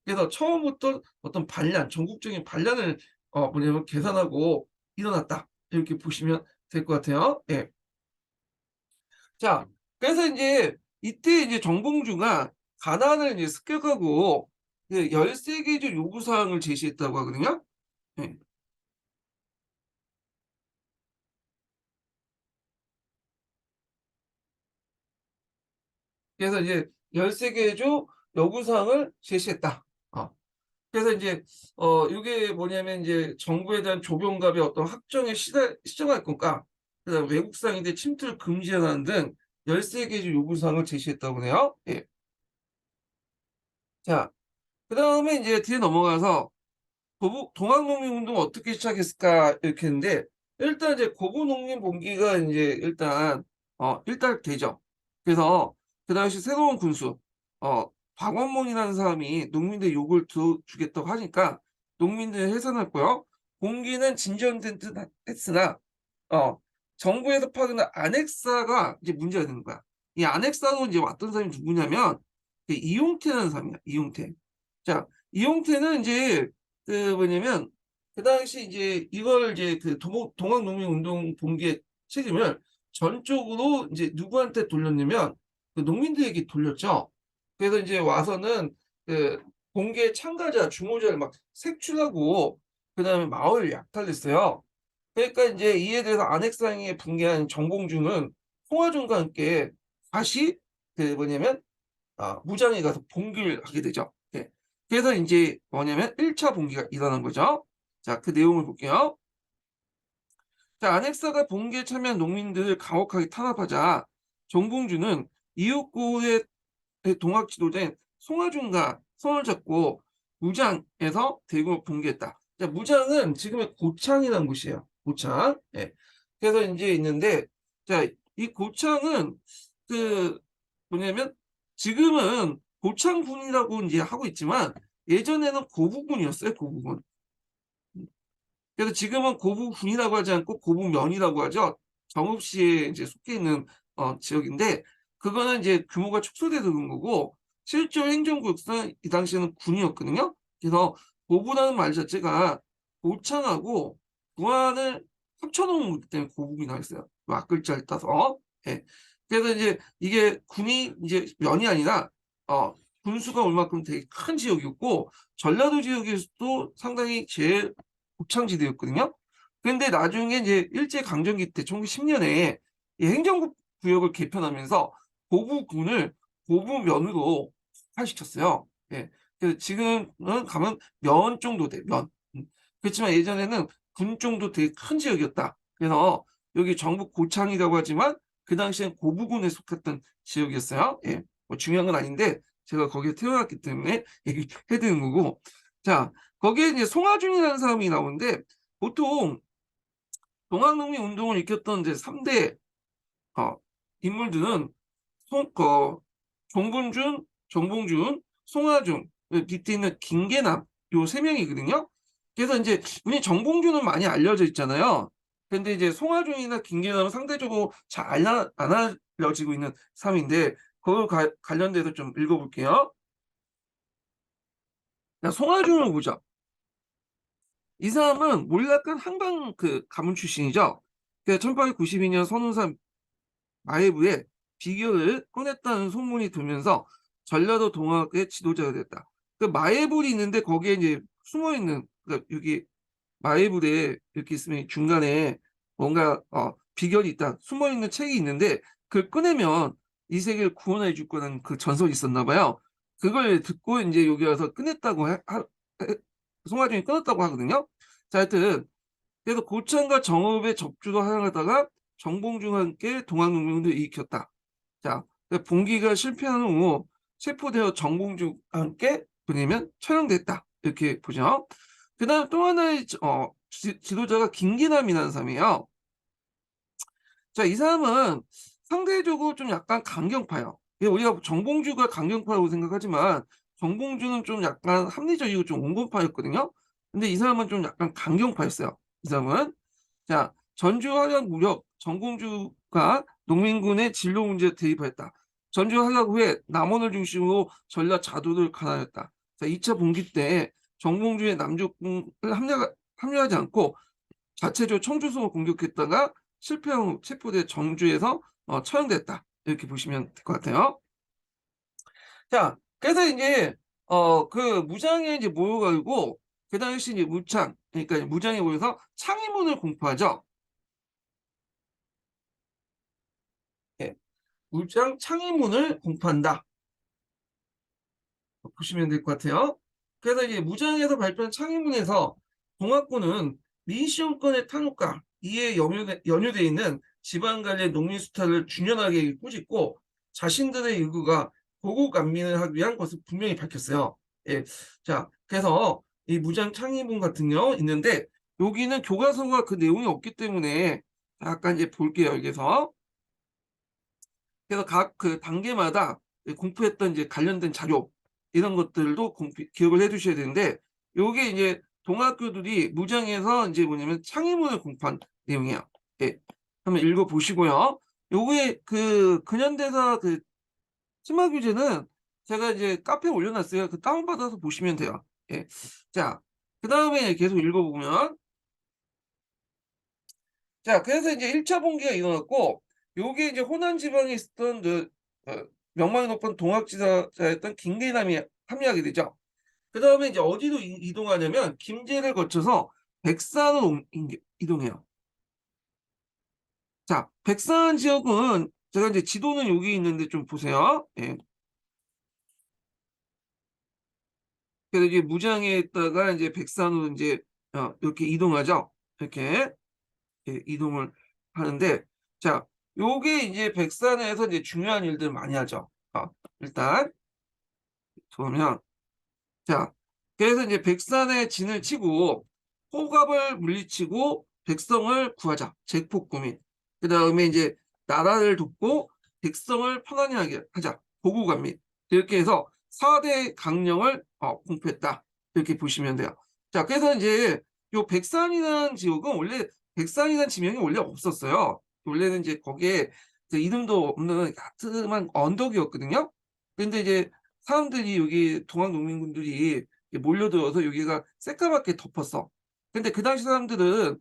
A: 그래서 처음부터 어떤 반란, 전국적인 반란을 뭐냐면 계산하고 일어났다. 이렇게 보시면 될 것 같아요. 예. 자, 그래서 이제 이때 이제 정봉주가 가난을 이제 습격하고 13개조 요구사항을 제시했다고 하거든요. 예. 그래서 이제 13개조 요구사항을 제시했다. 그래서 이제 이게 뭐냐면 이제 정부에 대한 조병갑의 어떤 확정에 시정할 건가, 그다음 외국 상인들 침투를 금지하는 등 13개조 요구사항을 제시했다고 해요. 예. 자, 그다음에 이제 뒤에 넘어가서 동학농민운동 어떻게 시작했을까 이렇게 했는데, 일단 이제 고구농민봉기가 이제 일단되죠. 그래서 그 당시 새로운 군수 박원mon이라는 사람이 농민들 욕을 주겠다고 하니까 농민들 해산했고요. 봉기는 진전된 듯 했으나 어 정부에서 파는 안핵사가 이제 문제가 되는 거야. 이 안핵사로 이제 왔던 사람이 누구냐면 그 이용태라는 사람이야. 이용태. 자, 이용태는 이제 그 뭐냐면 그 당시 이제 이걸 이제 그 동학농민운동 봉기의 책임을 전적으로 이제 누구한테 돌렸냐면 그 농민들에게 돌렸죠. 그래서 이제 와서는 그 봉기의 참가자, 주모자를 막 색출하고 그다음에 마을을 약탈했어요. 그러니까 이제 이에 대해서 안핵상에 붕괴한 정봉주는 송화준과 함께 다시 그 뭐냐면 무장에 가서 봉기를 하게 되죠. 예. 그래서 이제 뭐냐면 1차 봉기가 일어난 거죠. 자, 그 내용을 볼게요. 자, 안핵사가 봉기에 참여한 농민들을 강력하게 탄압하자 정봉주는 이윽고의 동학 지도자인 송하준과 손을 잡고 무장에서 대구를 봉기했다. 자, 무장은 지금의 고창이라는 곳이에요. 고창. 예. 그래서 이제 있는데, 자, 이 고창은 그 뭐냐면 지금은 고창군이라고 이제 하고 있지만 예전에는 고부군이었어요. 고부군. 그래서 지금은 고부군이라고 하지 않고 고부면이라고 하죠. 정읍시에 이제 속해 있는 지역인데, 그거는 이제 규모가 축소돼서 그런 거고, 실제 행정구역은 이 당시에는 군이었거든요. 그래서 고부라는 말 자체가 고창하고 부안을 합쳐놓은 거기 때문에 고국이 나와 있어요. 그 앞글자를 따서. 예. 그래서 이제 이게 군이 이제 면이 아니라 군수가 올 만큼 되게 큰 지역이었고, 전라도 지역에서도 상당히 제일 고창지대였거든요. 근데 나중에 이제 일제강점기 때 1910년에 이 행정구역을 개편하면서 고부군을 고부면으로 확산시켰어요. 예. 그래서 지금은 가면 면 정도 돼, 면. 그렇지만 예전에는 군 정도 되게 큰 지역이었다. 그래서 여기 전북 고창이라고 하지만 그 당시엔 고부군에 속했던 지역이었어요. 예. 뭐 중요한 건 아닌데 제가 거기에 태어났기 때문에 얘기해드리는 거고. 자, 거기에 이제 송하준이라는 사람이 나오는데, 보통 동학농민 운동을 일으켰던 이제 3대 인물들은 종군준, 정봉준, 송하준, 밑에 있는 김계남, 요 세 명이거든요. 그래서 이제 우리 정봉준은 많이 알려져 있잖아요. 근데 이제 송하준이나 김계남은 상대적으로 잘 안 알려지고 있는 사람인데, 그걸 관련돼서 좀 읽어볼게요. 자, 송하준을 보자. 이 사람은 몰락한 한방 그 가문 출신이죠. 그 1892년 선운사 마해부에 비결을 꺼냈다는 소문이 들면서 전라도 동학의 지도자가 됐다. 그 마애불이 있는데 거기에 이제 숨어 있는, 그러니까 여기 마애불에 이렇게 있으면 중간에 뭔가 비결이 있다, 숨어 있는 책이 있는데 그걸 꺼내면 이 세계를 구원해 줄 거라는 그 전설이 있었나 봐요. 그걸 듣고 이제 여기 와서 꺼냈다고 송하중이 끊었다고 하거든요. 자, 하여튼 그래서 고창과 정읍의 접주도 하다가 정봉주와 함께 동학농민군을 일으켰다. 자, 봉기가 실패한 후 체포되어 정봉주와 함께 뭐냐면 처형됐다. 이렇게 보죠. 그 다음 또 하나의 지도자가 김기남이라는 사람이에요. 자, 이 사람은 상대적으로 좀 약간 강경파예요. 우리가 정봉주가 강경파라고 생각하지만 정봉주는 좀 약간 합리적이고 좀 온건파였거든요. 근데 이 사람은 좀 약간 강경파였어요. 이 사람은. 자, 전주 활약 무렵 정봉주가 농민군의 진로 문제에 대입하였다. 전주 활약 후에 남원을 중심으로 전라 자도를 가나였다. 자, 2차 분기 때 정봉주의 남조군을 합류하지 않고 자체적으로 청주성을 공격했다가 실패한 후 체포돼 정주에서 처형됐다. 이렇게 보시면 될 것 같아요. 자, 그래서 이제 그 무장에 이제 모여가지고 그 당시 이제 무창, 그러니까 무장에 모여서 창의문을 공포하죠. 예, 무장 창의문을 공포한다. 보시면 될 것 같아요. 그래서 이제 무장에서 발표한 창의문에서 동학군은 민시정권의 탄압과 이에 연유돼 있는 지방간의 농민수탈을 준연하게 꾸짖고 자신들의 일구가 보국 안민을 하기 위한 것을 분명히 밝혔어요. 예. 자, 그래서 이 무장 창의문 같은 경우 있는데 여기는 교과서가 그 내용이 없기 때문에 약간 이제 볼게요. 여기서. 그래서 각 그 단계마다 공부했던 이제 관련된 자료 이런 것들도 기억을 해두셔야 되는데 요게 이제 동학교들이 무장에서 이제 뭐냐면 창의문을 공부한 내용이에요. 예. 한번 읽어 보시고요. 요게 그 근현대사 그 심화 교재는 제가 이제 카페에 올려놨어요. 그 다운받아서 보시면 돼요. 예. 자, 그 다음에 계속 읽어보면 자, 그래서 이제 1차 봉기가 일어났고, 요게 이제 호남 지방에 있었던 명망이 높은 동학지사였던 김계남이 합류하게 되죠. 그 다음에 이제 어디로 이동하냐면, 김제를 거쳐서 백산으로 이동해요. 자, 백산 지역은 제가 이제 지도는 여기 있는데 좀 보세요. 예. 그래서 이제 무장에 있다가 이제 백산으로 이제 이렇게 이동하죠. 이렇게 이동을 하는데, 자, 요게 이제 백산에서 이제 중요한 일들 많이 하죠. 일단 보면, 자, 그래서 이제 백산에 진을 치고 호갑을 물리치고 백성을 구하자. 제폭구민. 그 다음에 이제 나라를 돕고 백성을 편안히 하게 하자. 보고감민. 이렇게 해서 4대 강령을 공표했다. 이렇게 보시면 돼요. 자, 그래서 이제 요 백산이라는 지역은 원래 백산이라는 지명이 원래 없었어요. 원래는 이제 거기에 이제 이름도 없는 야트만 언덕이었거든요. 근데 이제 사람들이 여기 동학 농민군들이 몰려들어서 여기가 새까맣게 덮었어. 근데 그 당시 사람들은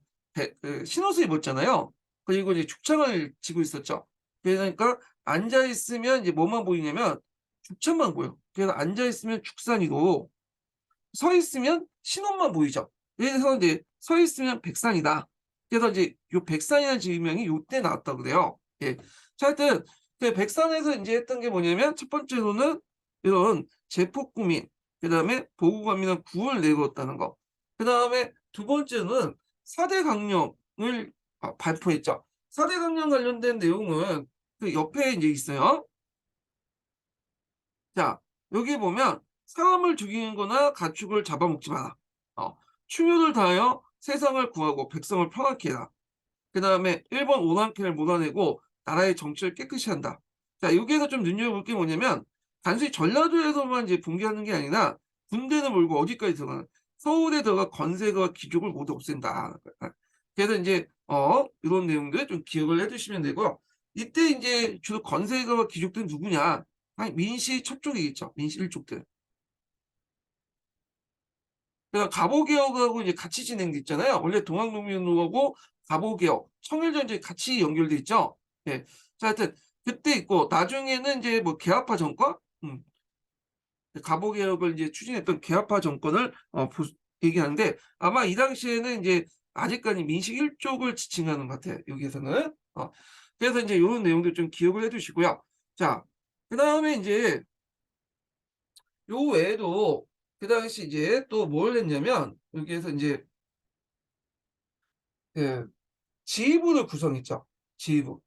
A: 신옷을 입었잖아요. 그리고 이제 죽창을 지고 있었죠. 그러니까 앉아 있으면 이제 뭐만 보이냐면 죽창만 보여. 그래서 앉아 있으면 죽산이고 서 있으면 신옷만 보이죠. 그래서 이제 서 있으면 백산이다. 그래서 이제 요 백산이라는 지명이 요때 나왔다고 그래요. 예. 자, 하여튼 그 백산에서 이제 했던 게 뭐냐면 첫 번째로는 이런 제폭구민, 그다음에 보고감민한 구을 내걸었다는 거. 그다음에 두 번째는 4대 강령을 발표했죠. 4대 강령 관련된 내용은 그 옆에 이제 있어요. 자, 여기 보면 사람을 죽이는 거나 가축을 잡아먹지 마라. 충효를 다하여 세상을 구하고 백성을 평안케 해라. 그 다음에 일본 오랑캐를 몰아내고 나라의 정치를 깨끗이 한다. 자, 여기에서 좀 눈여겨볼 게 뭐냐면 단순히 전라도에서만 이제 붕괴하는 게 아니라 군대를 몰고 어디까지 들어가는 서울에 들어가 건세가 귀족을 모두 없앤다. 그래서 이제 이런 내용들 좀 기억을 해두시면 되고요. 이때 이제 주로 건세가 귀족들은 누구냐? 아니, 민씨 첩족이겠죠. 민씨 일족들. 그러니까 갑오개혁하고 이제 같이 진행됐잖아요. 원래 동학농민운동하고 갑오개혁, 청일전쟁이 같이 연결돼 있죠. 예. 자, 하여튼 그때 있고 나중에는 이제 뭐 개화파 정권, 가보 개혁을 이제 추진했던 개화파 정권을 얘기하는데 아마 이 당시에는 이제 아직까지 민식 일족을 지칭하는 것 같아요. 여기에서는. 그래서 이제 이런 내용들 좀 기억을 해두시고요. 자, 그 다음에 이제 요 외에도 그 당시 이제 또 뭘 했냐면 여기에서 이제 그 지휘부를 구성했죠. 지휘부.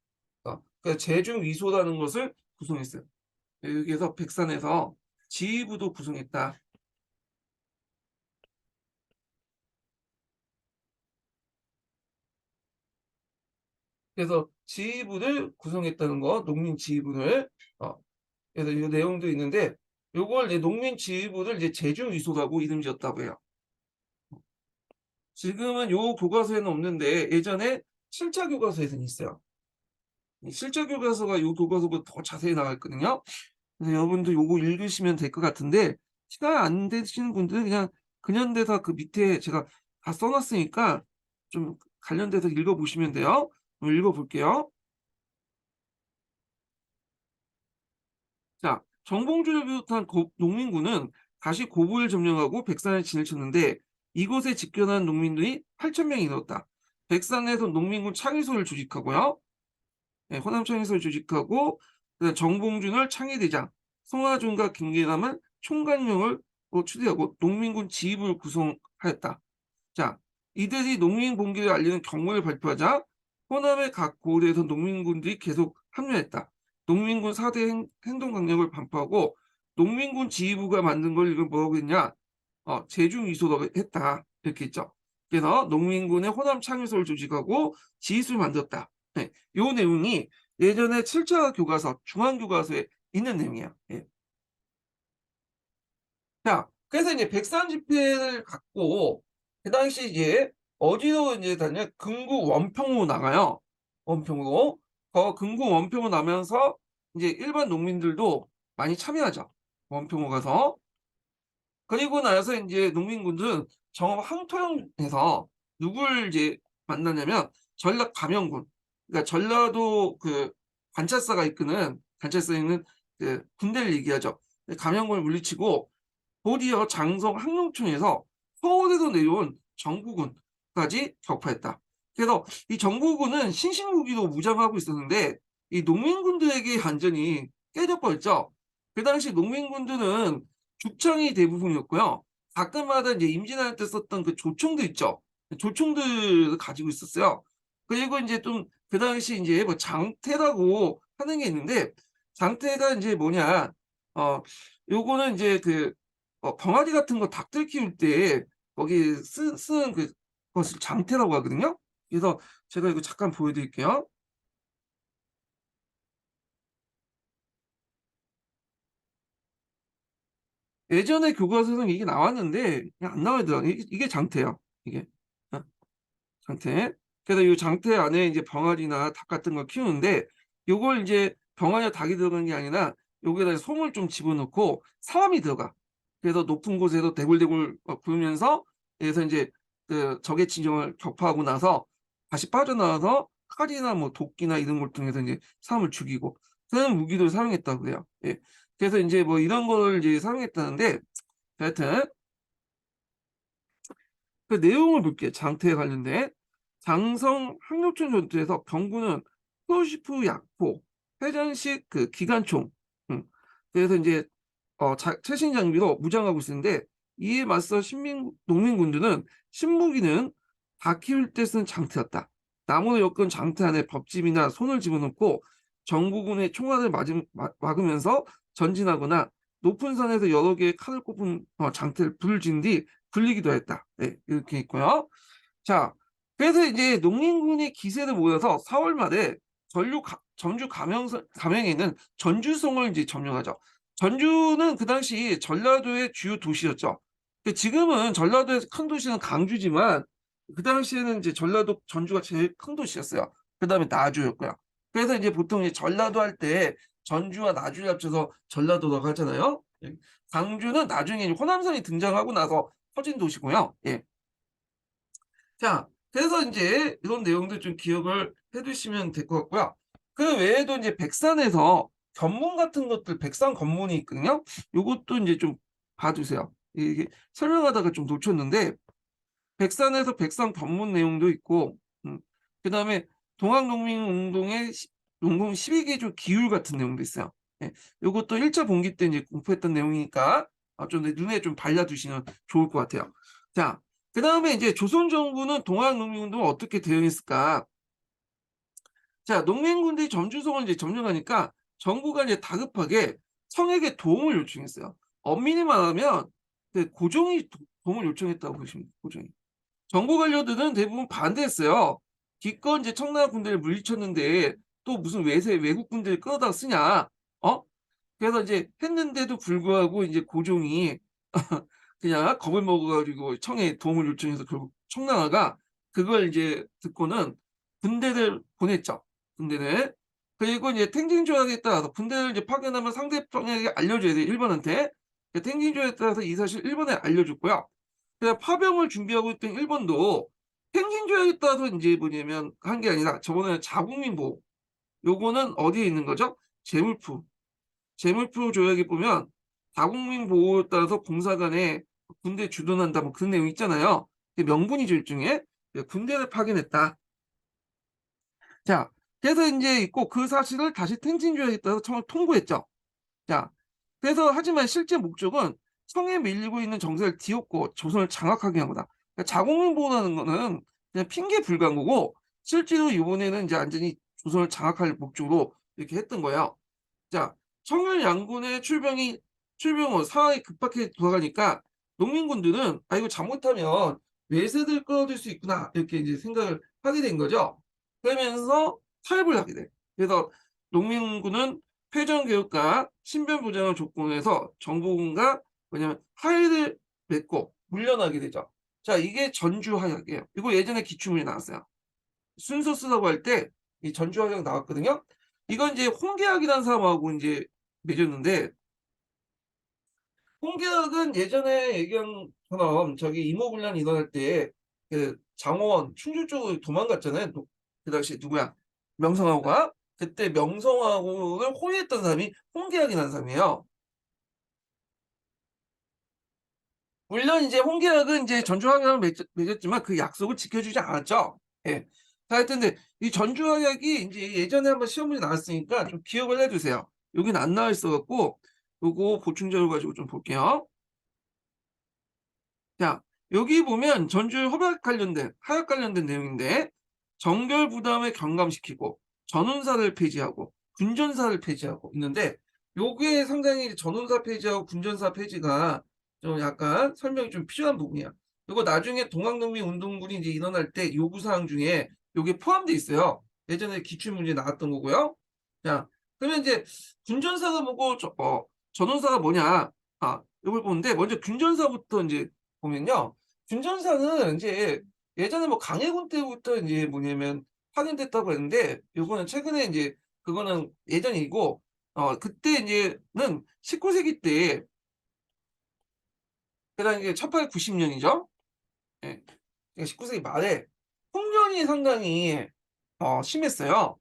A: 그러니까 제중위소라는 것을 구성했어요. 여기에서 백산에서 지휘부도 구성했다. 그래서 지휘부를 구성했다는 거, 농민 지휘부를. 그래서 이 내용도 있는데 요걸 이제 농민 지휘부를 이제 제중위소라고 이름 지었다고 해요. 지금은 요 교과서에는 없는데 예전에 실자 교과서에는 있어요. 이 실자 교과서가 요 교과서보다 더 자세히 나와 있거든요. 그래서 여러분도 요거 읽으시면 될 것 같은데 시간 안 되시는 분들은 그냥 근현대사 그 밑에 제가 다 써놨으니까 좀 관련돼서 읽어보시면 돼요. 읽어볼게요. 자, 정봉주를 비롯한 농민군은 다시 고부를 점령하고 백산에 진을 쳤는데 이곳에 집결한 농민들이 8,000명이 넘었다. 백산에서 농민군 창의소를 조직하고요. 네, 호남 창의소를 조직하고 그다음 정봉준을 창의대장, 송하준과 김계남은 총관령을 추대하고 농민군 지휘부를 구성하였다. 자, 이들이 농민 봉기를 알리는 경고를 발표하자 호남의 각 고을에서 농민군들이 계속 합류했다. 농민군 4대 행동 강령을 반포하고 농민군 지휘부가 만든 걸 이걸 뭐라고 했냐? 제중위소라고 했다. 이렇게 했죠. 그래서 농민군의 호남 창의소를 조직하고 지휘소를 만들었다. 네, 요 내용이 예전에 7차 교과서, 중앙교과서에 있는 내용이야. 예. 자, 그래서 이제 백산 집회를 갖고 그 당시 이제 어디로 이제 다냐? 금구 원평으로 나가요. 원평으로. 금구 원평으로 나면서 이제 일반 농민들도 많이 참여하죠. 원평으로 가서. 그리고 나서 이제 농민군들은 정읍 항토영에서 누굴 이제 만나냐면 전라 감영군. 그러니까 전라도 그 관찰사가 이끄는 관찰사에 있는 그 군대를 얘기하죠. 감영군을 물리치고 곧이어 장성 항룡촌에서 서울에서 내려온 정부군까지 격파했다. 그래서 이 정부군은 신식무기로 무장하고 있었는데 이 농민군들에게 완전히 깨져버렸죠. 그 당시 농민군들은 죽창이 대부분이었고요. 가끔마다 이제 임진할 때 썼던 그 조총도 있죠. 조총들 가지고 있었어요. 그리고 이제 좀 그 당시 이제 뭐 장태라고 하는 게 있는데 장태가 이제 뭐냐? 어 요거는 이제 그 병아리 같은 거 닭들 키울 때 거기 쓰는 그것을 장태라고 하거든요. 그래서 제가 이거 잠깐 보여드릴게요. 예전에 교과서에는 이게 나왔는데 그냥 안 나오더라고요. 이게 장태예요. 이게. 어, 장태. 그래서 이 장태 안에 이제 병아리나 닭 같은 거 키우는데 요걸 이제 병아리나 닭이 들어가는 게 아니라 여기에다 솜을 좀 집어넣고 사람이 들어가. 그래서 높은 곳에서 대굴대굴 구르면서 그래서 이제 그 적의 진영을 격파하고 나서 다시 빠져나와서 칼이나 뭐 도끼나 이런 걸 통해서 이제 사람을 죽이고 그런 무기를 사용했다고 그래요. 예. 그래서 이제 뭐 이런 걸 이제 사용했다는데 하여튼 그 내용을 볼게요. 장태에 관련된. 장성 항력촌 전투에서 병구는 프로시프 약포, 회전식 그 기관총, 그래서 이제 최신 장비로 무장하고 있었는데 이에 맞서 농민군들은 신무기는 다 키울 때 쓴 장태였다. 나무를 엮은 장태 안에 법집이나 손을 집어넣고 정부군의 총알을 막으면서 전진하거나 높은 산에서 여러 개의 칼을 꼽은 장태를 불을 진 뒤 굴리기도 했다. 네, 이렇게 있고요. 자, 그래서 이제 농민군이 기세를 모여서 4월 말에 전주 감영에 있는 전주성을 이제 점령하죠. 전주는 그 당시 전라도의 주요 도시였죠. 근데 지금은 전라도의 큰 도시는 강주지만 그 당시에는 이제 전주가 제일 큰 도시였어요. 그 다음에 나주였고요. 그래서 이제 보통 이제 전라도 할 때 전주와 나주를 합쳐서 전라도라고 하잖아요. 예. 강주는 나중에 호남선이 등장하고 나서 커진 도시고요. 예. 자, 그래서 이제 이런 내용들 좀 기억을 해 두시면 될 것 같고요. 그 외에도 이제 백산에서 견문 같은 것들, 백산 견문이 있거든요. 요것도 이제 좀 봐주세요. 이게 설명하다가 좀 놓쳤는데, 백산에서 백산 견문 내용도 있고, 그다음에 동학농민운동의 농공 12개조 기율 같은 내용도 있어요. 예, 요것도 1차 봉기 때 이제 공부했던 내용이니까 좀 눈에 좀 발라두시면 좋을 것 같아요. 자, 그다음에 이제 조선 정부는 동학농민운동을 어떻게 대응했을까? 자, 농민군들이 전주성을 이제 점령하니까 정부가 이제 다급하게 청에게 도움을 요청했어요. 엄밀히 말하면 그 고종이 도움을 요청했다고 보시면 돼요. 고종이. 정부 관료들은 대부분 반대했어요. 기껏 이제 청나라 군대를 물리쳤는데 또 무슨 외국 군대를 끌어다 쓰냐? 어? 그래서 이제 했는데도 불구하고 이제 고종이 그냥 겁을 먹어가지고 청에 도움을 요청해서 결국 청나라가 그걸 이제 듣고는 군대를 보냈죠. 군대를. 그리고 이제 탱진 조약에 따라서 군대를 이제 파견하면 상대방에게 알려줘야 돼. 일본한테. 탱진 조약에 따라서 이 사실 일본에 알려줬고요. 그냥 파병을 준비하고 있던 일본도 탱진 조약에 따라서 이제 뭐냐면 한 게 아니라 저번에 자국민 보호. 요거는 어디에 있는 거죠? 제물프. 재물포 조약에 보면 다국민 보호에 따라서 공사관에 군대 주둔한다 뭐 그런 내용 있잖아요. 명분이죠 일종의. 군대를 파견했다. 자, 그래서 이제 있고 그 사실을 다시 탱진 조약에 따라서 청을 통보했죠. 자, 그래서 하지만 실제 목적은 청에 밀리고 있는 정세를 뒤엎고 조선을 장악하게 한 거다. 그러니까 자국민 보호라는 거는 그냥 핑계 불과한 거고 실제로 이번에는 이제 완전히 조선을 장악할 목적으로 이렇게 했던 거예요. 자, 청일 양군의 출병 후 상황이 급박하게 돌아가니까 농민군들은 아 이거 잘못하면 외세들 끌어들일 수 있구나 이렇게 이제 생각을 하게 된 거죠. 그러면서 타협을 하게 돼. 그래서 농민군은 회전교육과 신변보장을 조건해서 정부군과 뭐냐면 하의를 맺고 물러나게 되죠. 자, 이게 전주하약이에요. 이거 예전에 기출문제 나왔어요. 순서 쓰라고 할 때 이 전주하약 나왔거든요. 이건 이제 홍계학이라는 사람하고 이제 맺었는데 홍계학은 예전에 얘기한 것처럼 저기 이모군란 일어날 때 그 장원 충주 쪽으로 도망갔잖아요. 그 당시 누구야? 명성황후가 그때 명성황후를 호위했던 사람이 홍계학이라는 사람이에요. 물론 이제 홍계학은 이제 전주화약을 맺었지만 그 약속을 지켜주지 않았죠. 예. 자, 하여튼 근데 이 전주화약이 이제 예전에 한번 시험 문제 나왔으니까 좀 기억을 해두세요. 여기는 안 나와 있어갖고 요거 보충 자료 가지고 좀 볼게요. 자, 여기 보면 전주 하약 관련된 내용인데 정결 부담을 경감시키고 전운사를 폐지하고 군전사를 폐지하고 있는데 요게 상당히 전운사 폐지하고 군전사 폐지가 좀 약간 설명이 좀 필요한 부분이야. 이거 나중에 동학농민 운동군이 이제 일어날 때 요구사항 중에 요게 포함되어 있어요. 예전에 기출문제 나왔던 거고요. 자, 그러면 이제 군전사가 뭐고 전운사가 뭐냐? 이걸 보는데 먼저 군전사부터 이제 보면요. 군전사는 이제 예전에 뭐 강해군 때부터 이제 뭐냐면 확인됐다고 했는데 요거는 최근에 이제 그거는 예전이고 그때 이제는 19세기 때 그다음에 이게 1890년이죠. 예. 19세기 말에 풍년이 상당히 심했어요.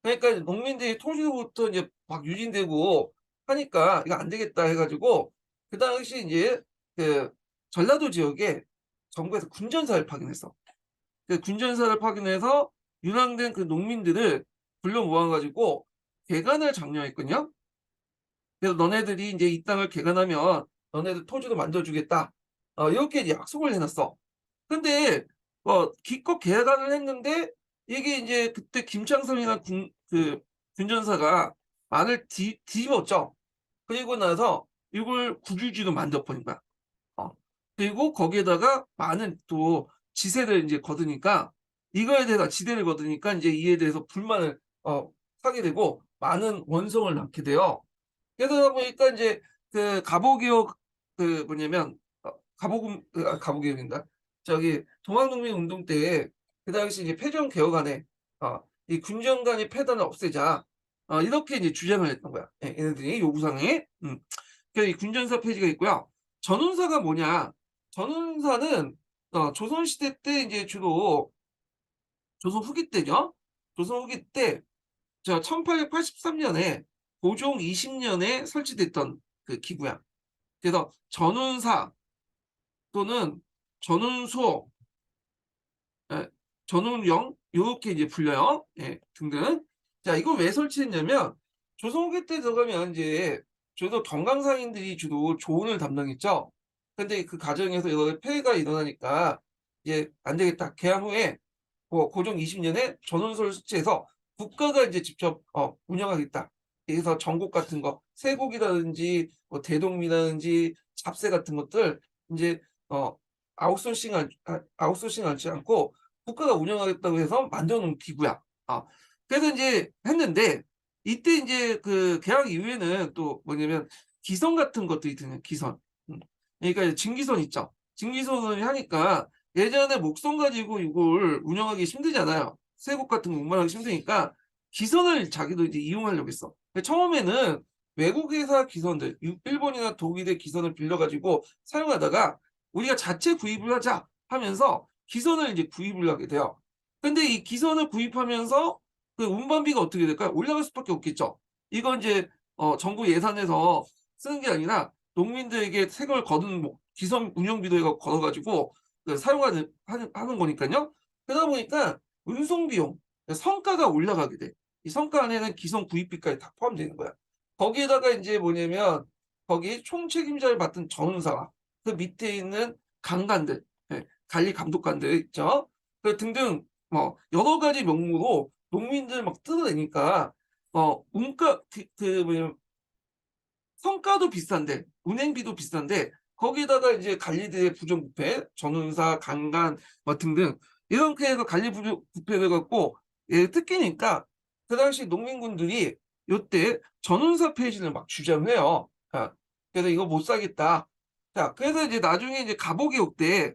A: 그러니까 농민들이 토지로부터 이제 막 유진되고 하니까 이거 안 되겠다 해가지고 그 당시 이제 그 전라도 지역에 정부에서 군전사를 파견했어. 그 군전사를 파견해서 유랑된 그 농민들을 불러 모아가지고 개간을 장려했거든요. 그래서 너네들이 이제 이 땅을 개간하면 너네들 토지도 만들어주겠다. 이렇게 이제 약속을 해놨어. 근데 기껏 개간을 했는데 이게 이제 그때 김창선이나 그 군전사가 말을 뒤집었죠. 그리고 나서 이걸 국유지로 만들어버린 거야. 어. 그리고 거기에다가 많은 또 지세를 이제 거두니까 이거에 대해서 지대를 거두니까 이제 이에 대해서 불만을 하게 되고 많은 원성을 낳게 돼요. 그러다 보니까 이제 그 갑오개혁 그 뭐냐면 갑오개혁인가 저기 동학농민 운동 때 그 당시 이제 패전 개혁안에 이 군정 간의 패단을 없애자 이렇게 이제 주장을 했던 거야. 예, 얘네들이 요구사항에. 그래서 이 군전사 폐지가 있고요. 전운사가 뭐냐? 전운사는 조선시대 때 이제 주로 조선 후기 때죠. 조선 후기 때 저 1883년에 고종 20년에 설치됐던 그 기구야. 그래서 전운사 또는 전운소, 예, 전운령 요렇게 이제 불려요. 예, 등등. 자, 이걸 왜 설치했냐면 조선 후기 때 들어가면 이제 주로 경강상인들이 주로 조운을 담당했죠. 근데 그 과정에서 여러 폐해가 일어나니까 이제 안 되겠다. 개항 후에 고종 20년에 전원소를 설치해서 국가가 이제 직접 운영하겠다. 그래서 전곡 같은 거, 세곡이라든지 뭐 대동이라든지 잡세 같은 것들 이제 어 아웃소싱 하지 않고 국가가 운영하겠다고 해서 만들어 놓은 기구야. 그래서 이제 했는데 이때 이제 그 개항 이후에는 또 뭐냐면 기선 같은 것들이 드는 기선. 그러니까 증기선 있죠. 증기선을 하니까 예전에 목선 가지고 이걸 운영하기 힘들잖아요. 세곡 같은 거 운반하기 힘드니까 기선을 자기도 이제 이용하려고 했어. 처음에는 외국 회사 기선들, 일본이나 독일의 기선을 빌려가지고 사용하다가 우리가 자체 구입을 하자 하면서 기선을 이제 구입을 하게 돼요. 근데 이 기선을 구입하면서 그 운반비가 어떻게 될까요? 올라갈 수밖에 없겠죠. 이건 이제 정부 예산에서 쓰는 게 아니라 농민들에게 세금을 거둔 기선 운영비도 걸어가지고 그 사용하는 하는 거니까요. 그러다 보니까 운송 비용, 성가가 올라가게 돼. 이 성가 안에는 기성 구입비까지 다 포함되는 거야. 거기에다가 이제 뭐냐면 거기 총책임자를 맡은 전운사와 그 밑에 있는 강관들, 예, 관리 감독관들 있죠. 그 등등 뭐 여러 가지 명목으로 농민들 막 뜯어내니까 운가 그 뭐냐면 성가도 비싼데 운행비도 비싼데 거기다가 이제 관리들의 부정부패, 전운사, 강간 뭐 등등 이렇게 해서 관리 부패를 갖고 예, 뜯기니까 그 당시 농민군들이 요때 전운사 폐지를 막 주장해요. 그래서 이거 못 사겠다. 자, 그래서 이제 나중에 이제 갑오개혁 때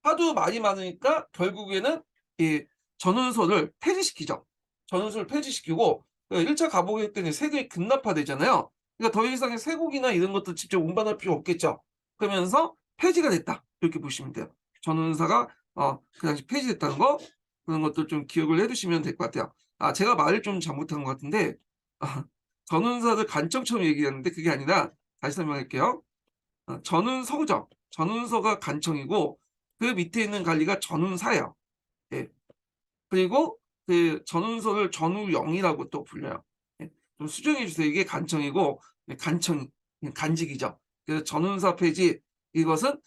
A: 하도 말이 많으니까 결국에는 이 전운서를 폐지시키죠. 전운서를 폐지시키고 1차 갑오개혁 때는 세금이 급납화되잖아요. 그러니까 더 이상의 세곡이나 이런 것도 직접 운반할 필요 없겠죠. 그러면서 폐지가 됐다. 이렇게 보시면 돼요. 전운사가 그 당시 폐지됐다는 거 그런 것들 좀 기억을 해두시면 될 것 같아요. 제가 말을 좀 잘못한 것 같은데 전운사를 간청처럼 얘기하는데 그게 아니라 다시 설명할게요. 전운서죠. 전운서가 간청이고 그 밑에 있는 관리가 전운사예요. 예. 그리고 그 전운서를 전우영이라고 또 불려요. 예. 좀 수정해 주세요. 이게 간청이고 간청 간직이죠. 그래서 전운사 폐지 이것은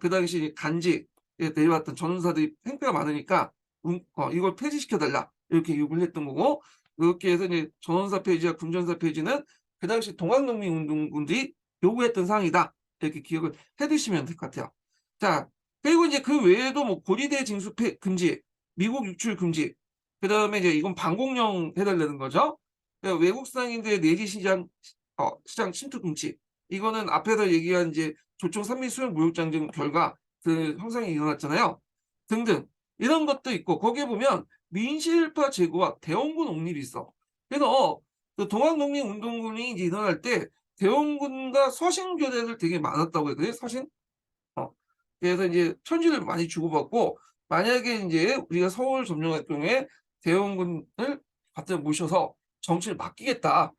A: 그 당시 간직에 내려왔던 전운사들이 행패가 많으니까 이걸 폐지시켜 달라 이렇게 요구를 했던 거고 이렇게 해서 이제 전운사 폐지와 군전사 폐지는 그 당시 동학농민운동군들이 요구했던 사항이다. 이렇게 기억을 해두시면 될 것 같아요. 자, 그리고 이제 그 외에도 뭐 고리대 징수 금지, 미국 유출 금지, 그 다음에 이제 이건 방공령 해달라는 거죠. 외국 상인들의 내지 시장 침투 금지. 이거는 앞에서 얘기한 이제 조총 산미 수용 무역장정 결과 그 형상이 일어났잖아요. 등등. 이런 것도 있고, 거기에 보면 민실파 제고와 대원군 옹립이 있어. 그래서 그 동학농민운동군이 이제 일어날 때 대원군과 서신 교대들 되게 많았다고 해요. 서신? 어. 그래서 이제 편지를 많이 주고받고 만약에 이제 우리가 서울 점령할 경우에 대원군을 갖다 모셔서 정치를 맡기겠다.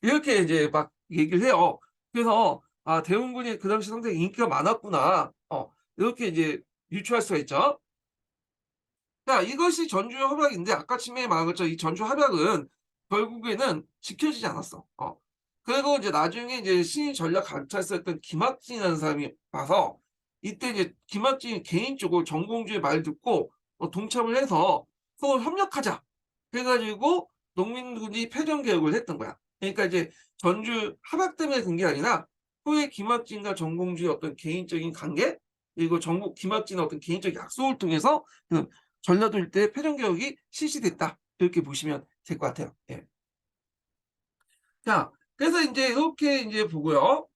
A: 이렇게 이제 막 얘기를 해요. 그래서 대원군이 그 당시 상당히 인기가 많았구나. 이렇게 이제 유추할 수가 있죠. 자, 이것이 전주 협약인데 아까 처음에 말한 것처럼 이 전주 협약은 결국에는 지켜지지 않았어. 그리고 이제 나중에 이제 신의 전략 감찰사였던 김학진이라는 사람이 와서 이때 이제 김학진이 개인적으로 정봉주의 말 듣고 동참을 해서 서로 협력하자. 그래가지고 농민군이 패전 개혁을 했던 거야. 그러니까 이제 전주 합약 때문에 된 게 아니라 후에 김학진과 정봉주의 어떤 개인적인 관계 그리고 정부 김학진의 어떤 개인적 약속을 통해서 그 전라도 일대 패전 개혁이 실시됐다. 이렇게 보시면 될 것 같아요. 예. 자, 그래서 이제 이렇게 이제 보고요.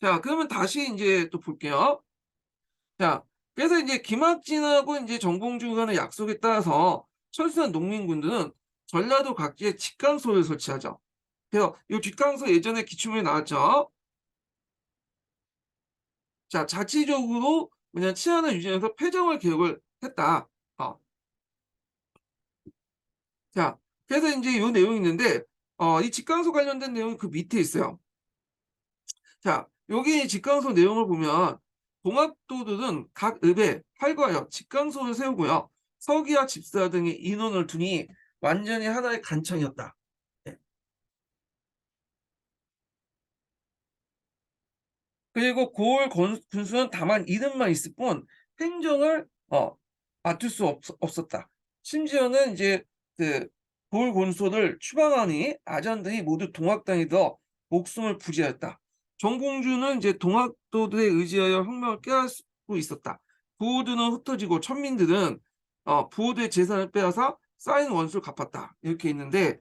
A: 자, 그러면 다시 이제 또 볼게요. 자, 그래서 이제 김학진하고 이제 정봉주 간의 약속에 따라서 철수한 농민군들은 전라도 각지에 직강소를 설치하죠. 그래서 이 직강소 예전에 기출문에 나왔죠. 자, 자치적으로 그냥 치안을 유지해서 패정을 개혁을 했다. 자, 그래서 이제 요 내용이 있는데, 이 직강소 관련된 내용이 그 밑에 있어요. 자, 여기 직강소 내용을 보면 동학도들은 각 읍에 활과여 직강소를 세우고요. 서기와 집사 등의 인원을 두니 완전히 하나의 간청이었다. 예. 그리고 고을 군수는 다만 이름만 있을 뿐 행정을 맡을 수 없었다. 심지어는 이제 그 고을 군수를 추방하니 아전 등이 모두 동학당이 더 목숨을 부지하였다. 정공주는 이제 동학도들에 의지하여 혁명을 깨닫고 있었다. 부호들은 흩어지고 천민들은 부호들의 재산을 빼앗아 쌓인 원수를 갚았다. 이렇게 있는데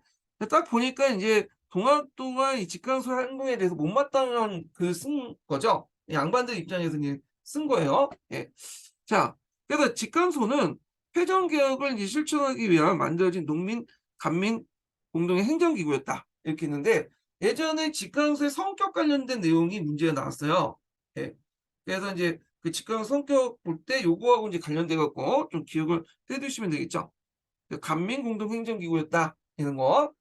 A: 딱 보니까 이제 동학도가 이 직강소 행동에 대해서 못마땅한 글을 쓴 거죠. 양반들 입장에서 이제 쓴 거예요. 예. 자, 그래서 직강소는 회전개혁을 이제 실천하기 위한 만들어진 농민, 간민 공동의 행정기구였다. 이렇게 있는데 예전에 직강소의 성격 관련된 내용이 문제가 나왔어요. 예. 그래서 이제 그 직강 성격 볼 때 요거하고 이제 관련돼 갖고 좀 기억을 해두시면 되겠죠. 간민 공동 행정기구였다 이런 거.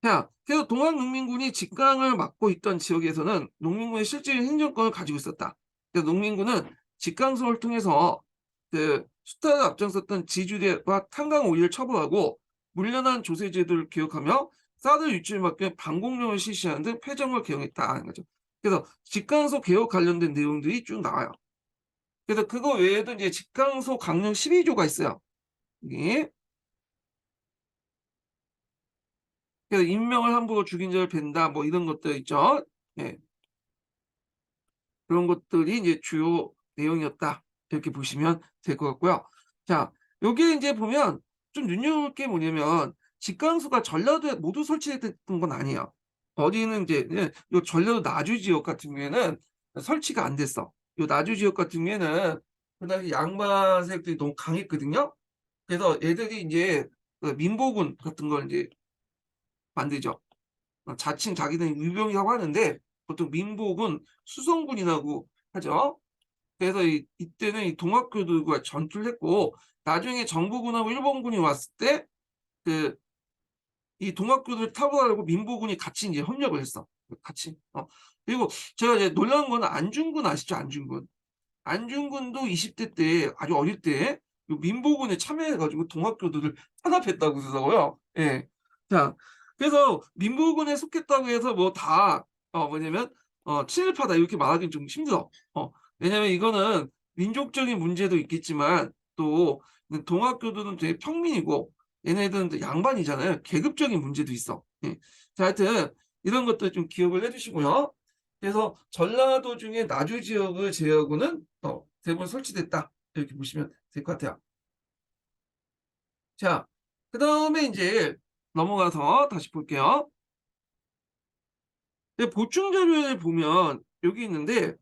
A: 자, 그래서 동학농민군이 직강을 맡고 있던 지역에서는 농민군의 실질적인 행정권을 가지고 있었다. 그래서 농민군은 직강성을 통해서 그 수탈을 앞장섰던 지주대와 탄광 오리를 처벌하고 물려난 조세제도를 개혁하며 쌀을 유출을 막기 위해 방공령을 실시하는 등 폐정을 개혁했다는 거죠. 그래서 직강소 개혁 관련된 내용들이 쭉 나와요. 그래서 그거 외에도 이제 직강소 강령 12조가 있어요. 이게 그래서 인명을 함부로 죽인 자를 벤다 뭐 이런 것들 있죠. 예. 그런 것들이 이제 주요 내용이었다. 이렇게 보시면 될 것 같고요. 자, 여기에 이제 보면 좀 눈여볼 게 뭐냐면 직강소가 전라도에 모두 설치됐던 건 아니에요. 어디는 이제 요 전라도 나주 지역 같은 경우에는 설치가 안 됐어. 요 나주 지역 같은 경우에는 그 당시 양반 세력들이 너무 강했거든요. 그래서 얘들이 이제 그 민보군 같은 걸 이제 만들죠. 자칭 자기는 유병이라고 하는데 보통 민복은 수성군이라고 하죠. 그래서 이때는 이 동학교들과 전투를 했고 나중에 정부군하고 일본군이 왔을 때 그 이 동학교들 타보하려고 민보군이 같이 이제 협력을 했어. 같이. 그리고 제가 이제 놀라운 거는 안중근 아시죠? 안중근. 안중근도 20대 때 아주 어릴 때 민보군에 참여해가지고 동학교들을 탄압했다고 그러더라고요. 예. 자, 그래서 민보군에 속했다고 해서 뭐 다 뭐냐면 친일파다 이렇게 말하기는 좀 힘들어. 왜냐면 이거는 민족적인 문제도 있겠지만 또 동학교들은 되게 평민이고 얘네들은 또 양반이잖아요. 계급적인 문제도 있어. 예. 자, 하여튼 이런 것도 좀 기억을 해주시고요. 그래서 전라도 중에 나주 지역을 제외하고는 대부분 설치됐다. 이렇게 보시면 될 것 같아요. 자, 그 다음에 이제 넘어가서 다시 볼게요. 보충 자료를 보면 여기 있는데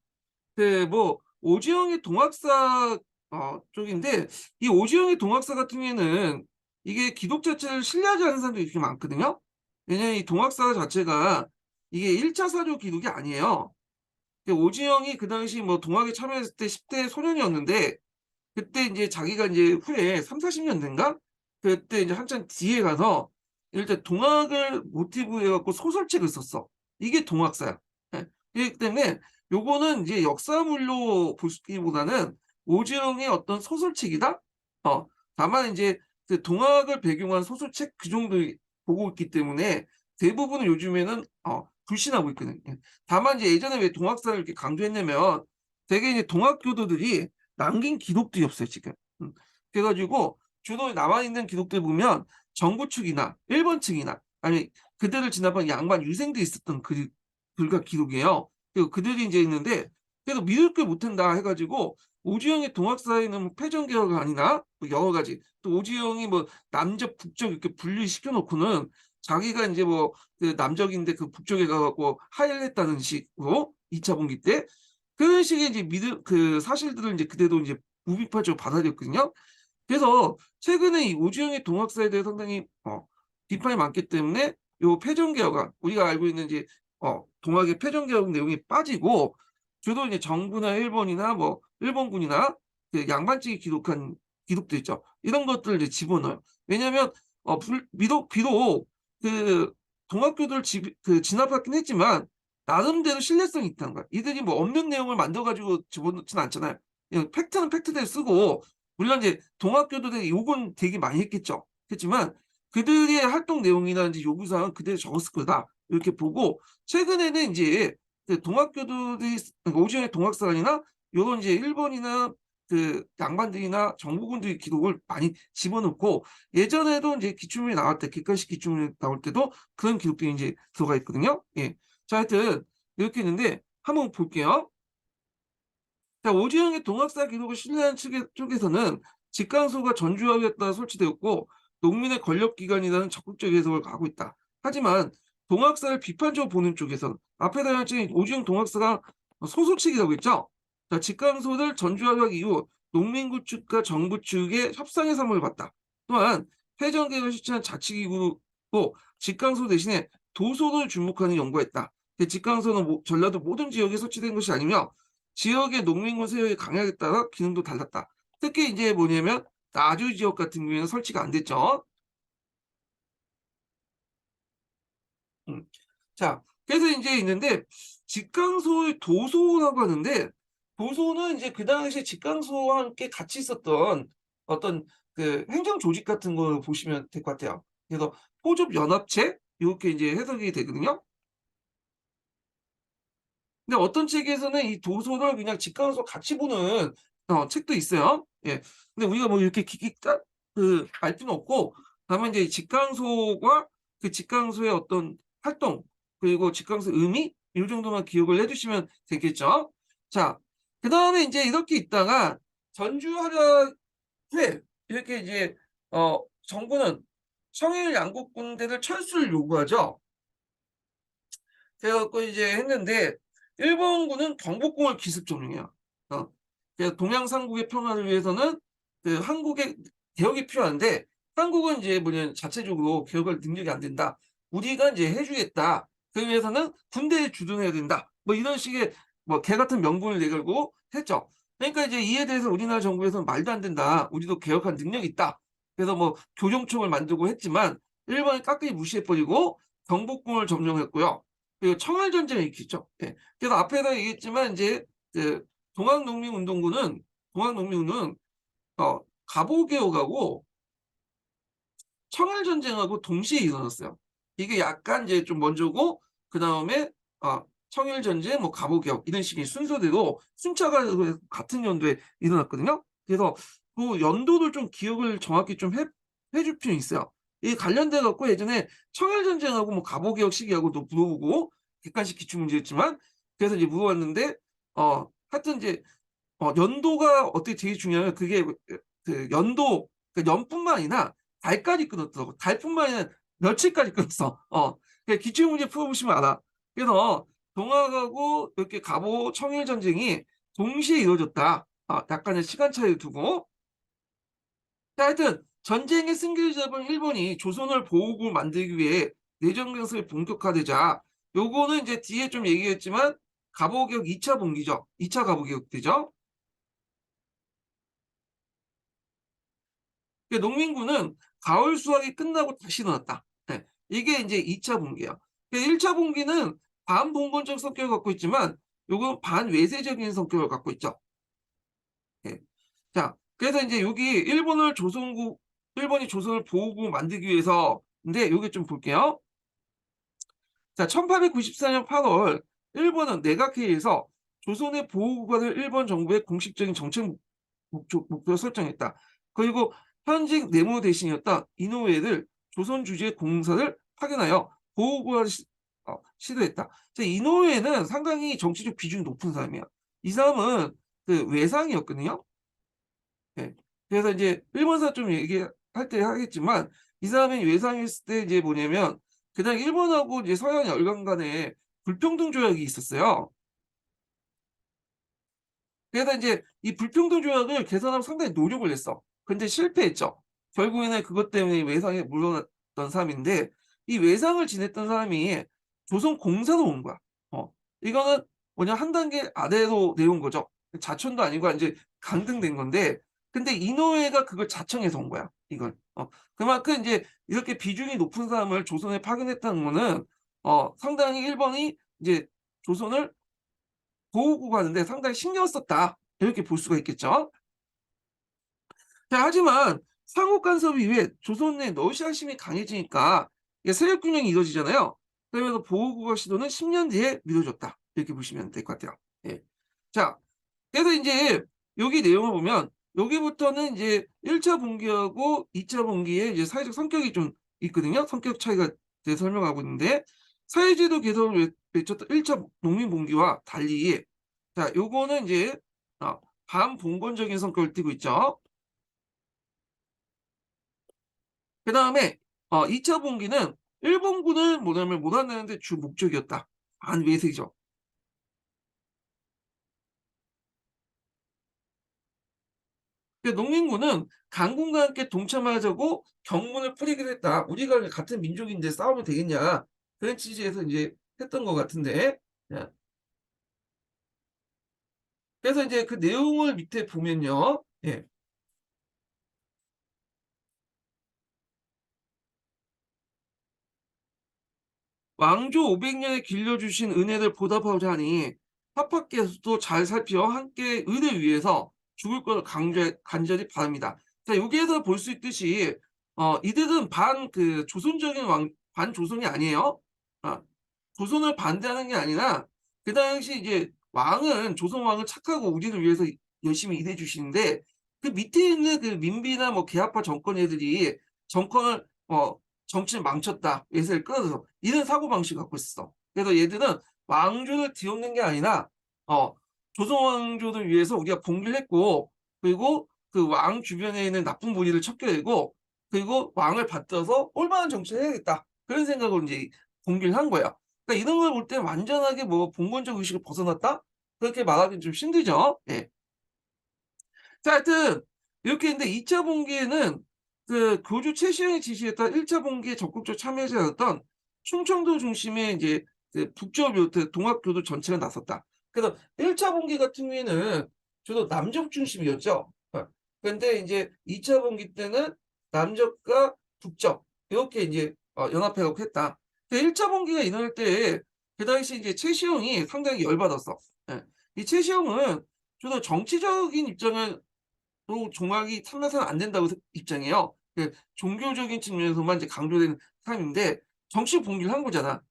A: 뭐 오지영의 동학사 쪽인데 이 오지영의 동학사 같은 경우에는 이게 기록 자체를 신뢰하지 않는 사람들이 이렇게 많거든요. 왜냐면 이 동학사 자체가 이게 1차 사료 기록이 아니에요. 오지영이 그 당시 뭐 동학에 참여했을 때 10대 소년이었는데 그때 이제 자기가 이제 후에 3, 40년 된가? 그때 이제 한참 뒤에 가서 일단 동학을 모티브로 해갖고 소설책을 썼어. 이게 동학사야. 예. 그렇기 때문에 요거는 이제 역사물로 보기보다는 오지영의 어떤 소설책이다? 다만 이제 그 동학을 배경한 소설책 그 정도 보고 있기 때문에 대부분은 요즘에는 불신하고 있거든요. 예. 다만 이제 예전에 왜 동학사를 이렇게 강조했냐면 되게 이제 동학교도들이 남긴 기록들이 없어요, 지금. 그래가지고 주로 남아있는 기록들 보면 정부 측이나 일본 측이나 아니 그들을 진압한 양반 유생들이 있었던 글과 기록이에요. 그리고 그들이 이제 있는데 그래도 믿을 게 못한다 해가지고 오지영의 동학사에는 패전개혁가 아니나 뭐 여러 가지 또 오지영이 뭐 남적 북적 이렇게 분리시켜 놓고는 자기가 이제 뭐그 남적인데 그 북쪽에 가갖고 하야를 했다는 식으로 2차 분기 때 그런 식의 이제 그 사실들을 이제 그대도 이제 무비판적으로 받아들였거든요. 그래서 최근에 이 오지영의 동학사에 대해 상당히 비판이 많기 때문에 요 패전개혁안 우리가 알고 있는 이제 동학의 패전개혁 내용이 빠지고 주로 이제 정부나 일본이나 뭐 일본군이나 그 양반 측이 기록한 기록도 있죠. 이런 것들을 이제 집어넣어요. 왜냐하면 비록 그 동학교들 진압하긴 했지만 나름대로 신뢰성이 있다는 거야. 이들이 뭐 없는 내용을 만들어 가지고 집어넣지는 않잖아요. 그냥 팩트는 팩트대로 쓰고, 물론 이제 동학교들의 욕은 되게 많이 했겠죠. 했지만 그들의 활동 내용이나 이제 요구사항은 그대로 적었을 거다, 이렇게 보고, 최근에는 이제 그 동학교들이, 그러니까 오지영의 동학사관이나 요런 이제 일본이나 그 양반들이나 정부군들의 기록을 많이 집어넣고, 예전에도 이제 기출문이 나올 때, 객관식 기출문이 나올 때도 그런 기록들이 이제 들어가 있거든요. 예. 자, 하여튼 이렇게 있는데 한번 볼게요. 자, 오지영의 동학사 기록을 신뢰한 쪽에서는 직강소가 전주하였다 설치되었고, 농민의 권력기관이라는 적극적 해석을 하고 있다. 하지만 동학사를 비판적으로 보는 쪽에서는, 앞에 나열한 오지영 동학사가 소수 측이라고 했죠. 자, 직강소를 전주하역 이후 농민구 측과 정부 측의 협상의 사무를 봤다. 또한 회전계를 실시한 자치기구고, 직강소 대신에 도소를 주목하는 연구가 있다. 직강소는 전라도 모든 지역에 설치된 것이 아니며 지역의 농민군 세력의 강약에 따라 기능도 달랐다. 특히 이제 뭐냐면 나주 지역 같은 경우에는 설치가 안 됐죠. 음. 자, 그래서 이제 있는데 직강소의 도소라고 하는데, 도소는 이제 그 당시에 직강소와 함께 같이 있었던 어떤 그 행정 조직 같은 거 보시면 될 것 같아요. 그래서 포접 연합체 이렇게 이제 해석이 되거든요. 근데 어떤 책에서는 이 도서를 그냥 직관해서 같이 보는 책도 있어요. 예. 근데 우리가 뭐 이렇게 깊이 알 필요는 없고, 다만 이제 직강소과 그 직강소의 어떤 활동, 그리고 직강소 의미, 이 정도만 기억을 해주시면 되겠죠. 자, 그 다음에 이제 이렇게 있다가 전주하려 후에 이렇게 이제 정부는 청일 양국 군대를 철수를 요구하죠. 그래 갖고 이제 했는데 일본군은 경복궁을 기습 점령해요. 어. 그래서 동양 삼국의 평화를 위해서는 그 한국의 개혁이 필요한데, 한국은 이제 뭐냐면 자체적으로 개혁할 능력이 안 된다. 우리가 이제 해주겠다. 그 위해서는 군대에 주둔해야 된다. 뭐 이런 식의 뭐 개 같은 명분을 내걸고 했죠. 그러니까 이제 이에 대해서 우리나라 정부에서는 말도 안 된다. 우리도 개혁할 능력이 있다. 그래서 뭐 교정청을 만들고 했지만 일본이 깍두기 무시해버리고 경복궁을 점령했고요. 그리고 청일 전쟁을 일으켰죠. 예. 그래서 앞에서 얘기했지만 이제 그 동학농민운동은 갑오개혁하고 청일 전쟁하고 동시에 일어났어요. 이게 약간 이제 좀 먼저고, 그 다음에 청일 전쟁, 뭐 갑오개혁 이런 식의 순서대로 순차가 같은 연도에 일어났거든요. 그래서 그 연도를 좀 기억을 정확히 좀 해줄 필요 있어요. 이 관련돼 갖고 예전에 청일 전쟁하고 뭐 갑오개혁 시기하고도 물어보고, 객관식 기출 문제였지만, 그래서 이제 물어봤는데 하여튼 이제 연도가 어떻게 되게 중요하면, 그게 그 연도, 그 년뿐만 아니라 달까지 끊었더라고. 달뿐만 아니라 며칠까지 끊었어. 기출 문제 풀어보시면 알아. 그래서 동학하고 이렇게 갑오 청일 전쟁이 동시에 이루어졌다. 약간의 시간 차이를 두고. 자, 하여튼 전쟁의 승기를 잡은 일본이 조선을 보호국을 만들기 위해 내전 공세를 본격화되자, 요거는 이제 뒤에 좀 얘기했지만 갑오개혁 2차 분기죠. 2차 갑오개혁 되죠. 농민군은 가을 수확이 끝나고 다시 일어났다. 네. 이게 이제 2차 분기야. 1차 분기는 반봉건적 성격을 갖고 있지만 요건 반외세적인 성격을 갖고 있죠. 네. 자, 그래서 이제 여기 일본이 조선을 보호국 만들기 위해서, 근데 여기 좀 볼게요. 자, 1894년 8월 일본은 내각회의에서 조선의 보호국가를 일본 정부의 공식적인 정책 목표로 설정했다. 그리고 현직 내무 대신이었던 이노우에를 조선 주재 공사를 파견하여 보호구를 시도했다. 이노우에는 상당히 정치적 비중이 높은 사람이야. 이 사람은 그 외상이었거든요. 네. 그래서 이제 일본사 좀 얘기할 때 하겠지만, 이 사람이 외상이었을 때 이제 뭐냐면 그냥 일본하고 이제 서양 열강 간에 불평등 조약이 있었어요. 그래서 이제 이 불평등 조약을 개선하면 상당히 노력을 했어. 근데 실패했죠. 결국에는 그것 때문에 외상에 물러났던 사람인데, 이 외상을 지냈던 사람이 조선 공사로 온 거야. 이거는 뭐냐, 한 단계 아래로 내려온 거죠. 자촌도 아니고 이제 강등된 건데, 근데 이노우에가 그걸 자청해서 온 거야, 이걸. 그만큼 이제 이렇게 비중이 높은 사람을 조선에 파견했다는 거는 상당히 일본이 이제 조선을 보호구고 하는데 상당히 신경을 썼다. 이렇게 볼 수가 있겠죠. 자, 하지만 상호 간섭 이후에 조선 내 러시아심이 강해지니까 이게 세력 균형이 이루어지잖아요. 그러면서 보호국가 시도는 10년 뒤에 미뤄졌다. 이렇게 보시면 될 것 같아요. 예. 자, 그래서 이제 여기 내용을 보면 여기부터는 이제 1차 분기하고 2차 분기의 이제 사회적 성격이 좀 있거든요. 성격 차이가 대해서 설명하고 있는데 사회제도 개선을 외쳤던 1차 농민 분기와 달리 자, 요거는 이제 반봉건적인 성격을 띠고 있죠. 그다음에 2차 분기는 일본군을 뭐냐면 몰아내는 데 주 목적이었다. 반외세죠. 농민군은 강군과 함께 동참하자고 경문을 뿌리기로 했다. 우리가 같은 민족인데 싸우면 되겠냐. 그런 취지에서 이제 했던 것 같은데. 예. 그래서 이제 그 내용을 밑에 보면요. 예. 왕조 500년에 길려주신 은혜를 보답하고자 하니 파파께서도 잘 살펴 함께 의를 위해서 죽을 것을 간절히 바랍니다. 자, 여기에서 볼 수 있듯이 이들은 조선적인 반조선이 아니에요. 아, 조선을 반대하는 게 아니라 그 당시 이제 조선 왕은 착하고 우리를 위해서 열심히 일해 주시는데 그 밑에 있는 그 민비나 뭐 계아파 정권 애들이 정권을 정치를 망쳤다. 외세를 끌어들여서 이런 사고방식을 갖고 있었어. 그래서 얘들은 왕조를 뒤엎는 게 아니라 어, 조선 왕조를 위해서 우리가 봉기를 했고 그리고 그 왕 주변에 있는 나쁜 무리를 척결하고 그리고 왕을 받들어서 올바른 정치를 해야겠다. 그런 생각으로 이제 봉기를 한 거야. 그러니까 이런 걸 볼 때 완전하게 뭐 봉건적 의식을 벗어났다? 그렇게 말하기는 좀 힘들죠. 예. 자, 하여튼 이렇게 했는데 2차 분기에는 그 교주 최시영이 지시했던 1차 분기에 적극적 참여자였던 충청도 중심의 이제 그 북쪽 동학교도 전체가 나섰다. 그래서 1차 분기 같은 경우에는 주로 남쪽 중심이었죠. 그런데 이제 2차 분기 때는 남쪽과 북쪽 이렇게 이제 연합해갖고 했다. 1차 분기가 일어날 때 그 당시 이제 최시영이 상당히 열받았어. 예. 이 최시영은 주로 정치적인 입장을 또 종학이 참여서는 안 된다고 입장이에요. 종교적인 측면에서만 이제 강조되는 사람인데 정치 봉기를 한 거잖아.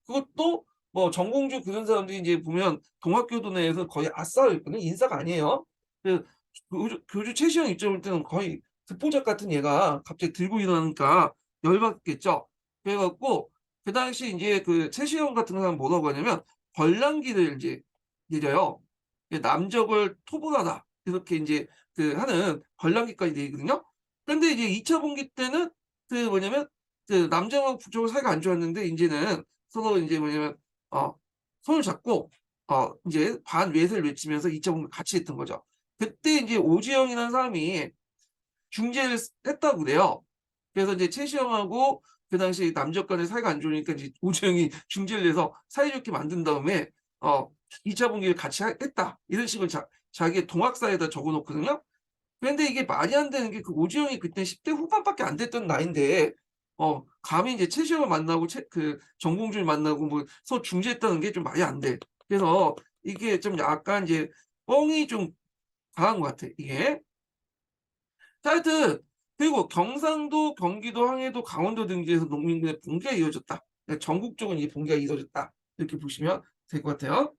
A: 그것도 뭐 정공주 그런 사람들이 이제 보면 동학교도 내에서 거의 아싸였거든. 인사가 아니에요. 그 교주 최시영 입장일 때는 거의 듣보잡 같은 얘가 갑자기 들고 일어나니까 열받겠죠. 그래갖고 그 당시 이제 그 최시영 같은 사람 뭐라고 하냐면 벌랑기를 이제 내려요. 남적을 토벌하다 이렇게 이제 하는 관람기까지 되거든요. 그런데 이제 2차 분기 때는 뭐냐면 남자하고 북쪽으로 사이가 안 좋았는데 이제는 서로 이제 뭐냐면 손을 잡고 이제 반외세를 외치면서 2차 분기 같이 했던 거죠. 그때 이제 오지영이라는 사람이 중재를 했다고 그래요. 그래서 이제 최시영하고 그 당시 남적 간의 사이가 안 좋으니까 이제 오지영이 중재를 해서 사이좋게 만든 다음에 2차 분기를 같이 했다. 이런 식으로 자기의 동학사에다 적어놓거든요. 그런데 이게 말이 안 되는 게 그 오지영이 그때 10대 후반밖에 안 됐던 나이인데 감히 이제 최시영을 만나고 정봉준을 만나고 뭐 서로 중재했다는 게 좀 말이 안 돼. 그래서 이게 좀 약간 이제 뻥이 좀 강한 것 같아. 이게. 자, 하여튼 그리고 경상도, 경기도, 항해도, 강원도 등지에서 농민군의 봉기가 이어졌다. 그러니까 전국적으로 이 봉기가 이어졌다. 이렇게 보시면 될 것 같아요.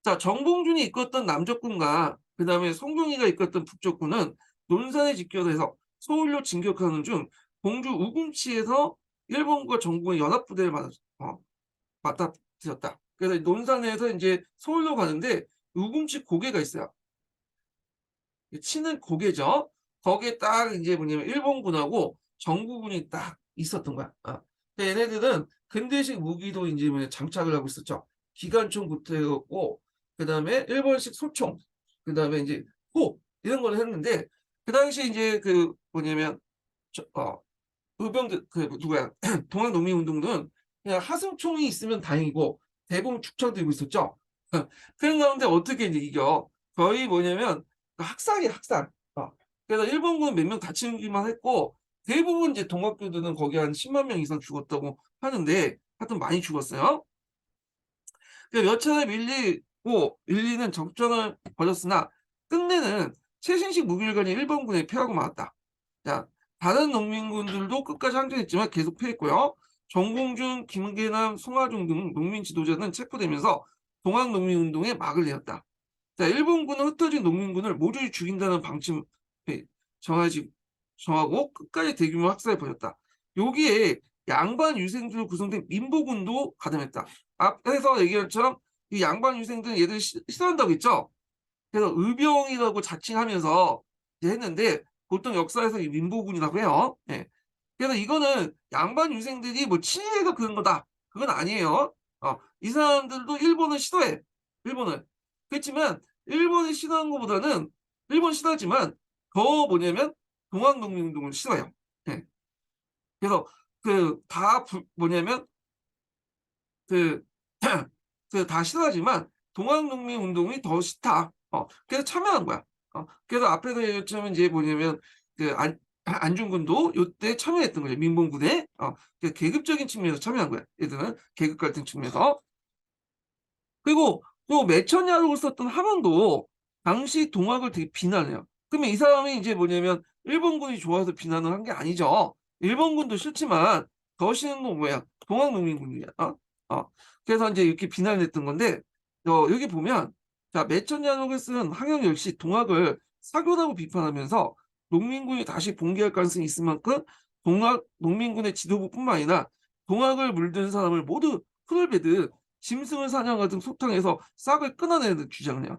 A: 자, 정봉준이 이끌었던 남적군과 그 다음에 송경이가 이끌었던 북적군은 논산에 집결해서 서울로 진격하는 중 공주 우금치에서 일본과 정부의 연합부대를 맞닥뜨렸다. 그래서 논산에서 이제 서울로 가는데 우금치 고개가 있어요. 치는 고개죠. 거기에 딱 이제 뭐냐면 일본군하고 정부군이 딱 있었던 거야. 근데 얘네들은 근대식 무기도 이제 장착을 하고 있었죠. 기관총부터 해갖고 그다음에 일본식 소총, 그다음에 이제 포 이런 걸 했는데 그 당시 이제 뭐냐면 의병들 누구야 동학농민운동은 그냥 하승총이 있으면 다행이고 대부분 축창 들고 있었죠. 그런 가운데 어떻게 이제 이겨? 거의 뭐냐면 그러니까 학살이에요, 학살. 그래서 일본군은 몇 명 다치기만 했고 대부분 이제 동학교들은 거기 한 10만 명 이상 죽었다고 하는데 하여튼 많이 죽었어요. 몇 차례 밀리는 적전을 벌였으나 끝내는 최신식 무기를 가진 일본군에 패하고 말았다. 자, 다른 농민군들도 끝까지 항전했지만 계속 패했고요. 정봉준, 김계남, 송하종 등 농민 지도자는 체포되면서 동학농민운동에 막을 내었다. 자, 일본군은 흩어진 농민군을 모두 죽인다는 방침을 정하고 끝까지 대규모 학살을 벌였다. 여기에 양반 유생들로 구성된 민보군도 가담했다. 앞에서 얘기한 것처럼 이 양반 유생들은 얘들 싫어한다고 했죠. 그래서 의병이라고 자칭하면서 이제 했는데 보통 역사에서 이 민보군이라고 해요. 예. 그래서 이거는 양반 유생들이 뭐 친일해서 그런 거다. 그건 아니에요. 이 사람들도 일본을 싫어해. 일본을. 그렇지만 일본을 싫어하는 것보다는 일본 싫어하지만 더 뭐냐면 동학농민운동을 싫어해요. 예. 그래서 뭐냐면 그, 그 다 싫어하지만 동학농민운동이 더 싫다. 그래서 참여한 거야. 그래서 앞에서 얘기했지만 이제 뭐냐면 안중근도 이때 참여했던 거죠. 민봉군에. 계급적인 측면에서 참여한 거야. 얘들은 계급 갈등 측면에서. 그리고 또 매천야록을 썼던 함원도 당시 동학을 되게 비난해요. 그러면 이 사람이 이제 뭐냐면 일본군이 좋아서 비난을 한 게 아니죠. 일본군도 싫지만 더 싫은 건 뭐야? 동학농민군이야. 그래서 이제 이렇게 비난을 했던 건데 여기 보면 자 매천야록을 쓴 항영 역시 동학을 사교라고 비판하면서 농민군이 다시 봉기할 가능성이 있을 만큼 동학 농민군의 지도부뿐만 아니라 동학을 물든 사람을 모두 풀을 베듯 짐승을 사냥하든 소탕해서 싹을 끊어내는 주장이야.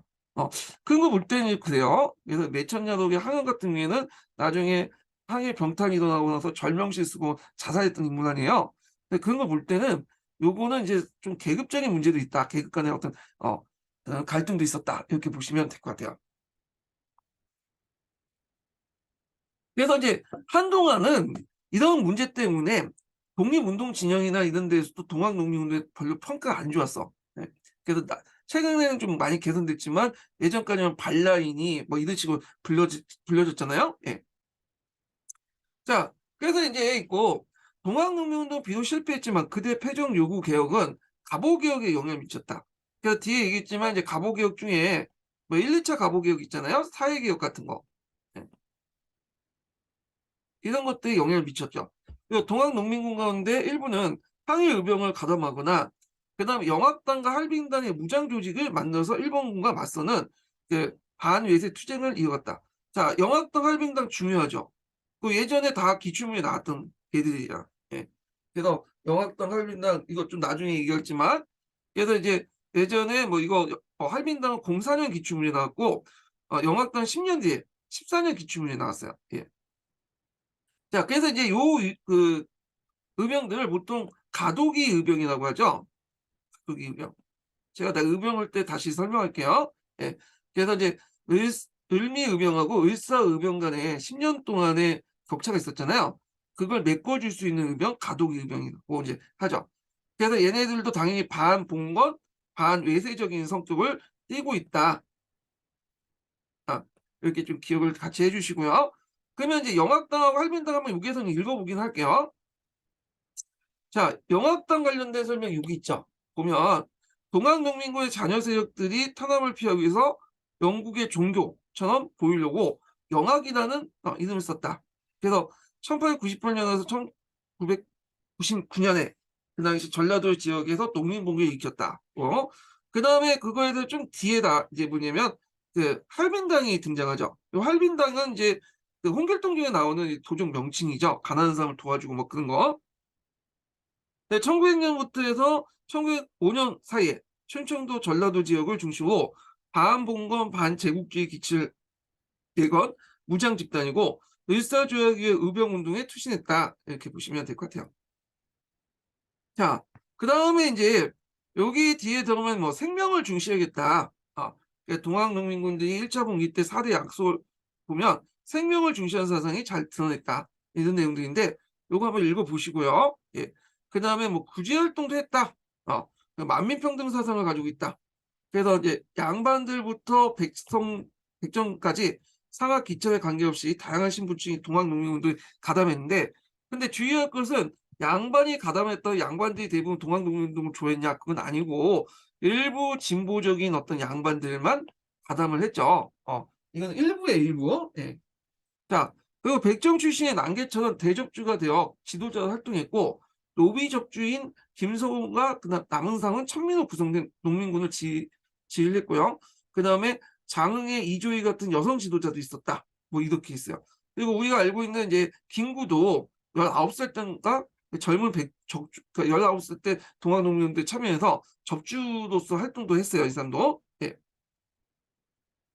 A: 그런 거 볼 때는 그래요. 그래서 매천야독의 항영 같은 경우에는 나중에 항해 병탄이 일어나고 나서 절명시 쓰고 자살했던 인물 아니에요. 근데 그런 거 볼 때는 요거는 이제 좀 계급적인 문제도 있다. 계급 간의 어떤 갈등도 있었다. 이렇게 보시면 될 것 같아요. 그래서 이제 한동안은 이런 문제 때문에 독립운동 진영이나 이런 데서도 동학농민운동에 별로 평가가 안 좋았어. 네. 그래서 최근에는 좀 많이 개선됐지만 예전까지는 발라인이 뭐 이런 식으로 불려졌잖아요. 예. 자, 그래서 이제 있고 동학농민운동 비록 실패했지만 그대 패전 요구 개혁은 갑오개혁에 영향을 미쳤다. 그래서 뒤에 얘기했지만 이제 갑오개혁 중에 뭐 1, 2차 갑오개혁 있잖아요. 사회개혁 같은 거. 예. 이런 것들이 영향을 미쳤죠. 그리고 동학농민군 가운데 일부는 항일의병을 가담하거나 그다음에 영학당과 할빈단의 무장 조직을 만들어서 일본군과 맞서는 반외세 투쟁을 이어갔다. 자, 영학당, 할빈당 중요하죠. 그 예전에 다 기출문에 나왔던 걔들이야. 예. 그래서 영학당, 할빈당 이거 좀 나중에 얘기했지만 그래서 이제 예전에 뭐 이거 할빈당은 04년 기출문에 나왔고 영학당 10년 뒤에 14년 기출문에 나왔어요. 예. 자, 그래서 이제 그 의병들을 보통 가도기 의병이라고 하죠. 가도기 의병. 제가 의병을 때 다시 설명할게요. 예. 그래서 이제 을미 의병하고 을사 의병 간에 10년 동안의 격차가 있었잖아요. 그걸 메꿔줄 수 있는 의병, 가도기 의병이라고 이제 하죠. 그래서 얘네들도 당연히 반봉건, 반외세적인 성격을 띠고 있다. 이렇게 좀 기억을 같이 해주시고요. 그러면 이제 영학당하고 할빈당 한번 여기에서 읽어보긴 할게요. 자, 영학당 관련된 설명 여기 있죠. 보면 동학농민군의 자녀 세력들이 탄압을 피하기 위해서 영국의 종교처럼 보이려고 영학이라는 이름을 썼다. 그래서 1898년에서 1999년에 그 당시 전라도 지역에서 농민봉기를 일으켰다. 그 다음에 그거에 대해 좀 뒤에다 이제 뭐냐면 그 할빈당이 등장하죠. 할빈당은 이제 그 홍길동전에 나오는 도적 명칭이죠. 가난한 사람을 도와주고 뭐 그런 거. 네, 1900년부터 해서 1905년 사이에 충청도 전라도 지역을 중심으로 반봉건 반제국주의 기치를 일건 무장 집단이고 을사조약위의 의병운동에 투신했다. 이렇게 보시면 될 것 같아요. 자, 그 다음에 이제 여기 뒤에 들어오면 뭐 생명을 중시하겠다. 그러니까 동학농민군들이 1차 봉기 때 4대 약속을 보면 생명을 중시하는 사상이 잘 드러냈다. 이런 내용들인데 요거 한번 읽어보시고요. 예. 그 다음에 뭐 구제활동도 했다. 만민평등 사상을 가지고 있다. 그래서 이제 양반들부터 백성 백정까지 상하 기천에 관계없이 다양한 신분층이 동학농민운동에 가담했는데, 근데 주의할 것은 양반이 가담했던 양반들이 대부분 동학농민운동을 좋아했냐? 그건 아니고 일부 진보적인 어떤 양반들만 가담을 했죠. 이건 일부의 일부. 예. 자, 그리고 백정 출신의 남계천은 대접주가 되어 지도자로 활동했고, 노비 접주인 김성훈과 그다음 남은상은 천민으로 구성된 농민군을 지휘했고요. 그 다음에 장흥의 이조희 같은 여성 지도자도 있었다. 뭐 이렇게 있어요. 그리고 우리가 알고 있는 이제 김구도 19살 때인가 젊은 적주, 19살 때 동학농민운동에 참여해서 접주로서 활동도 했어요. 이 사람도. 예.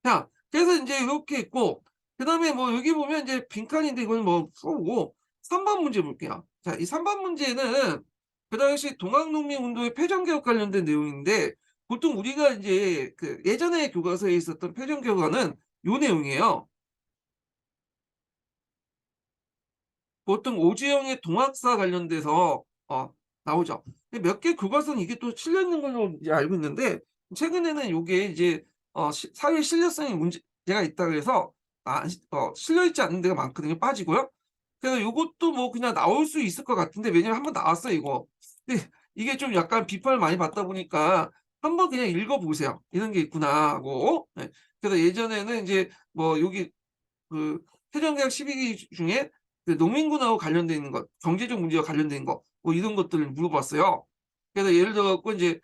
A: 자, 그래서 이제 이렇게 있고, 그 다음에 뭐 여기 보면 이제 빈칸인데 이건 뭐 풀어보고 3번 문제 볼게요. 자, 이 3번 문제는 그 당시 동학농민운동의 패전개혁 관련된 내용인데, 보통 우리가 이제 그 예전에 교과서에 있었던 패전개혁안은 요 내용이에요. 보통 오지영의 동학사 관련돼서 나오죠. 몇 개 교과서는 이게 또 실려 있는 걸로 이제 알고 있는데, 최근에는 요게 이제 사회 신뢰성이 문제가 있다 그래서 실려 있지 않는 데가 많거든요. 빠지고요. 그래서 요것도 뭐 그냥 나올 수 있을 것 같은데, 왜냐면 한번 나왔어요, 이거. 근데 이게 좀 약간 비판을 많이 받다 보니까 한번 그냥 읽어보세요. 이런 게 있구나 하고. 네. 그래서 예전에는 이제 뭐 여기 그 패전개혁 12기 중에 그 농민군하고 관련돼 있는 것, 경제적 문제와 관련된 것, 뭐 이런 것들을 물어봤어요. 그래서 예를 들어 갖고 이제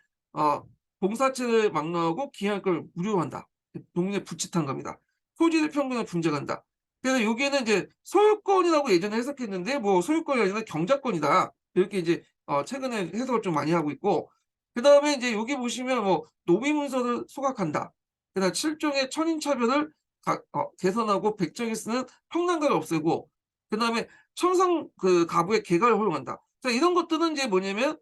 A: 봉사체를 막론하고 기한권을 무료화한다. 농민의 부채탄 겁니다. 토지의 평균을 분쟁한다. 그래서 여기에는 이제 소유권이라고 예전에 해석했는데, 뭐 소유권이 아니라 경작권이다. 이렇게 이제 최근에 해석을 좀 많이 하고 있고, 그 다음에 이제 여기 보시면 뭐 노비 문서를 소각한다. 그다음 7종의 천인차별을 개선하고 백정에 쓰는 평단가를 없애고, 그다음에 청상 그 가부의 개가를 허용한다. 자, 이런 것들은 이제 뭐냐면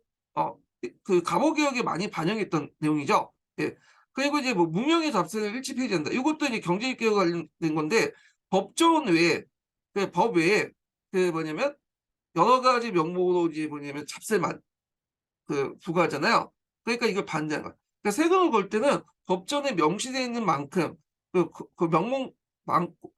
A: 그 갑오 개혁에 많이 반영했던 내용이죠. 예. 그리고 이제 뭐 무명의 잡세를 일치 폐지한다. 이것도 이제 경제적 개혁 관련된 건데, 법조원 외에 그 법 외에 그 뭐냐면 여러 가지 명목으로 이제 뭐냐면 잡세만 그 부과하잖아요. 그러니까 이걸 반대하는 거야. 그러니까 세금을 걸 때는 법전에 명시되어 있는 만큼 그 명목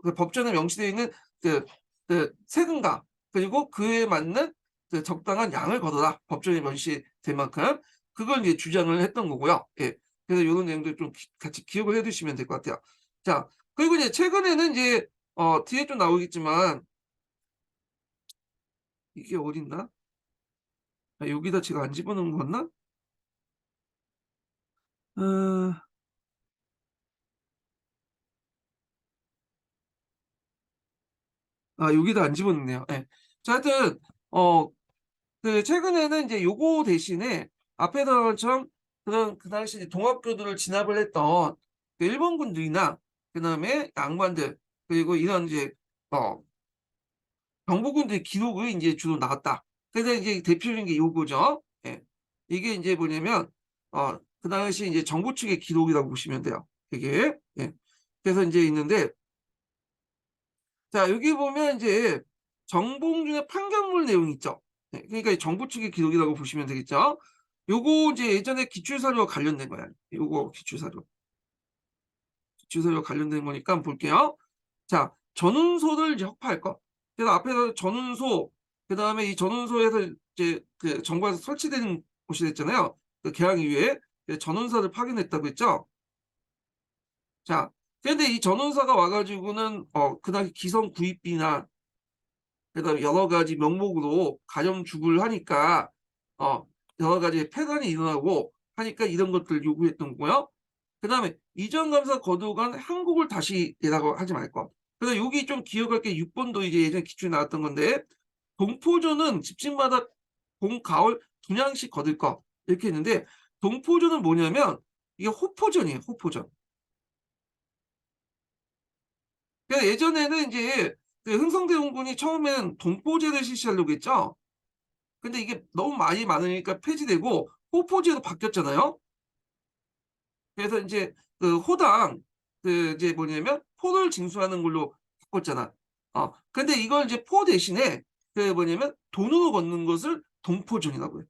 A: 그 법전에 명시되어 있는 그, 그 세금과 그리고 그에 맞는 그 적당한 양을 걷어라. 법전에 명시된 만큼 그걸 이제 주장을 했던 거고요. 예. 그래서 이런 내용들 좀 같이 기억을 해두시면 될 것 같아요. 자, 그리고 이제 최근에는 이제 뒤에 좀 나오겠지만 이게 어딨나? 여기다 제가 안 집어넣은 거 같나? 어, 여기다 안 집어넣네요. 예. 자, 하여튼, 그, 최근에는 이제 요거 대신에 앞에서처럼 그런, 그 당시 이제 동학교들을 진압을 했던 그 일본군들이나, 그 다음에 양반들, 그리고 이런 이제, 어, 정보군들의 기록이 이제 주로 나왔다. 그래서 이제 대표적인 게 요거죠. 예. 이게 이제 뭐냐면, 그 당시 이제 정부 측의 기록이라고 보시면 돼요. 이게. 예. 그래서 이제 있는데, 자, 여기 보면 이제 정봉 중에 판결문 내용 있죠. 네, 그러니까 정부 측의 기록이라고 보시면 되겠죠. 요거 이제 예전에 기출사료와 관련된 거야. 요거 기출사료 관련된 거니까 한번 볼게요. 자, 전운소를 이제 확보할 거. 그래서 앞에서 전운소, 그 다음에 이 전운소에서 이제 그 정부에서 설치되는 곳이 됐잖아요. 그 개항 이후에 전운사를 파견했다고 했죠. 자, 근데 이 전운사가 와가지고는 그 당시 기성 구입비나 그다음에 여러 가지 명목으로 가정주부를 하니까 어 여러 가지 폐단이 일어나고 하니까 이런 것들 요구했던 거고요. 그다음에 이전 감사 거두간 항국을 다시 내라고 하지 말 것. 그래서 여기 좀 기억할 게 6번도 이제 예전에 기출에 나왔던 건데, 동포조는 집집마다 봄, 가을 분양씩 거둘 것 이렇게 했는데, 동포조는 뭐냐면 이게 호포전이에요. 호포전. 그래서 예전에는 이제 그 흥성대원군이 처음엔 동포제를 실시하려고 했죠. 근데 이게 너무 많이 많으니까 폐지되고 호포제로 바뀌었잖아요. 그래서 이제 그 호당 그 이제 뭐냐면 포를 징수하는 걸로 바꿨잖아. 근데 이걸 이제 포 대신에 그 뭐냐면 돈으로 걷는 것을 동포전이라고 해.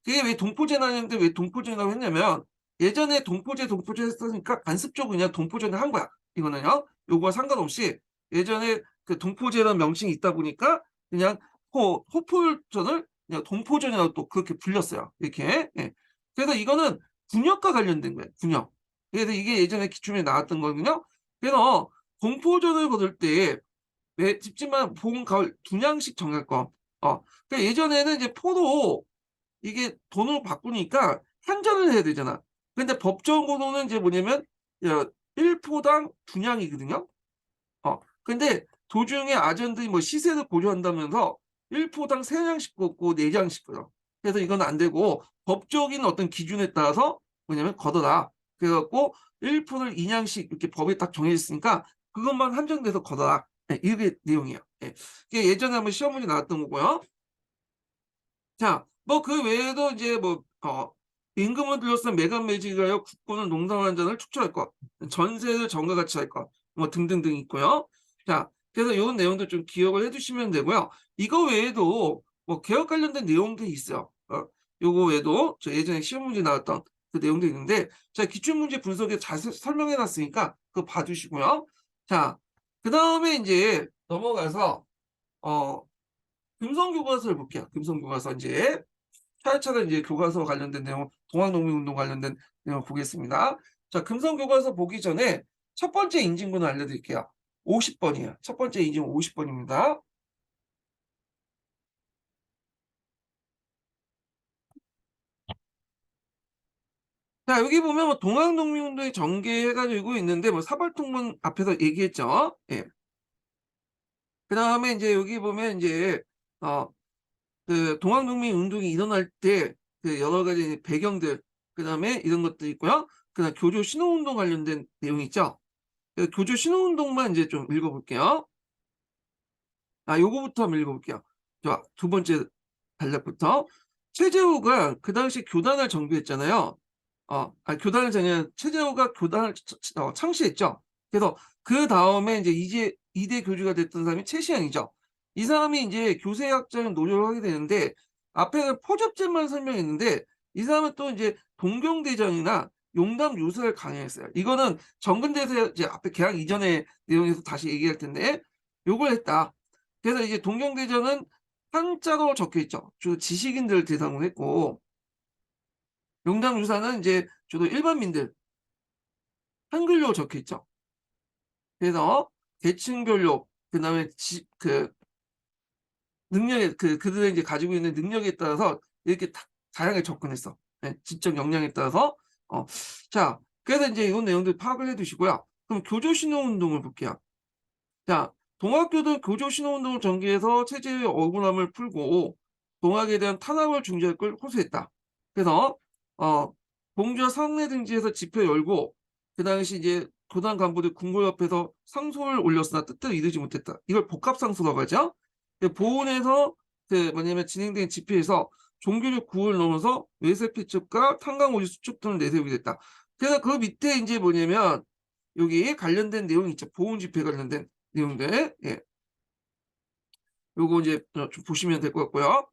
A: 그게 왜 동포제나는데 왜 동포전이라고 했냐면, 예전에 동포제 했으니까 관습적으로 그냥 동포전을 한 거야. 이거는요. 요거와 상관없이 예전에 그 동포제라는 명칭이 있다 보니까 그냥 호풀전을 그냥 동포전이라고 또 그렇게 불렸어요. 이렇게. 예. 그래서 이거는 군역과 관련된 거예요. 군역. 그래서 이게 예전에 기출문제 나왔던 거거든요. 그래서 공포전을 거둘 때 매 집집마다 봄, 가을 분양식 정할권. 그러니까 예전에는 이제 포로 이게 돈으로 바꾸니까 환전을 해야 되잖아. 근데 법정으로는 이제 뭐냐면 1포당 분양이거든요. 근데 도중에 아전들이 뭐 시세를 고려한다면서 1포당 3장씩 걷고 4장씩 걷어. 그래서 이건 안 되고 법적인 어떤 기준에 따라서 뭐냐면 걷어라. 그래갖고 1포를 2냥씩 이렇게 법에 딱 정해져 있으니까 그것만 한정돼서 걷어라. 네, 이게 내용이에요. 네. 이게 예전에 한번 시험 문제 나왔던 거고요. 자, 뭐 그 외에도 이제 뭐 임금을 둘러싼 매간 매직하여 국고는 농담한 잔을 축출할 것, 전세를 정과 같이 할 것, 뭐 등등등 있고요. 자, 그래서 이런 내용도 좀 기억을 해두시면 되고요. 이거 외에도 뭐 개혁 관련된 내용들이 있어요. 요거 외에도 저 예전에 시험 문제 나왔던 그 내용도 있는데, 자, 기출문제 분석에 자세히 설명해 놨으니까 그거 봐두시고요. 자, 그 다음에 이제 넘어가서 금성교과서를 볼게요. 금성교과서 이제 차례차례 이제 교과서 관련된 내용, 동학농민운동 관련된 내용 보겠습니다. 자, 금성교과서 보기 전에 첫 번째 인증번호 알려드릴게요. 50번이에요. 첫 번째 인증 50번입니다. 자, 여기 보면 뭐 동학농민운동이 전개해가지고 있는데 뭐 사발통문 앞에서 얘기했죠. 예. 그 다음에 이제 여기 보면 이제 그 동학농민운동이 일어날 때 그 여러 가지 배경들, 그 다음에 이런 것도 있고요. 그다음 교조 신호운동 관련된 내용이 있죠. 교조 신호운동만 이제 좀 읽어볼게요. 요거부터 한번 읽어볼게요. 자, 두 번째 단락부터. 최재호가 그 당시 교단을 정비했잖아요. 교단을 최재호가 교단을 창시했죠. 그래서 그 다음에 이제 이대 교주가 됐던 사람이 최시영이죠. 이 사람이 이제 교세학자를 노조를 하게 되는데 앞에는 포접제만 설명했는데 이 사람은 또 이제 동경대전이나 용담 유사를 강행했어요. 이거는 정근대에서 이제 앞에 개항 이전의 내용에서 다시 얘기할 텐데 요걸 했다. 그래서 이제 동경대전은 한자로 적혀 있죠. 주로 지식인들 대상으로 했고 용담유사는 이제 주로 일반민들 한글로 적혀 있죠. 그래서 계층별로 그다음에 그 능력에 그들의 이제 가지고 있는 능력에 따라서 이렇게 다양하게 접근했어. 네, 지적 역량에 따라서 자, 그래서 이제 이런 내용들 파악을 해두시고요. 그럼 교조신호운동을 볼게요. 자, 동학교도 교조신호운동을 전개해서 체제의 억울함을 풀고 동학에 대한 탄압을 중지할 걸 호소했다. 그래서 공주와 상례 등지에서 집회 열고 그 당시 이제 교단 간부들 궁궐 옆에서 상소를 올렸으나 뜻대로 이루지 못했다. 이걸 복합상소라고 하죠. 보훈에서 그 뭐냐면 진행된 집회에서 종교적 구호를 넘어서 외세 피축과 탄광오지 수축 등을 내세우게 됐다. 그래서 그 밑에 이제 뭐냐면 여기 관련된 내용이 있죠. 보훈 집회 관련된 내용들. 예. 요거 이제 좀 보시면 될 것 같고요.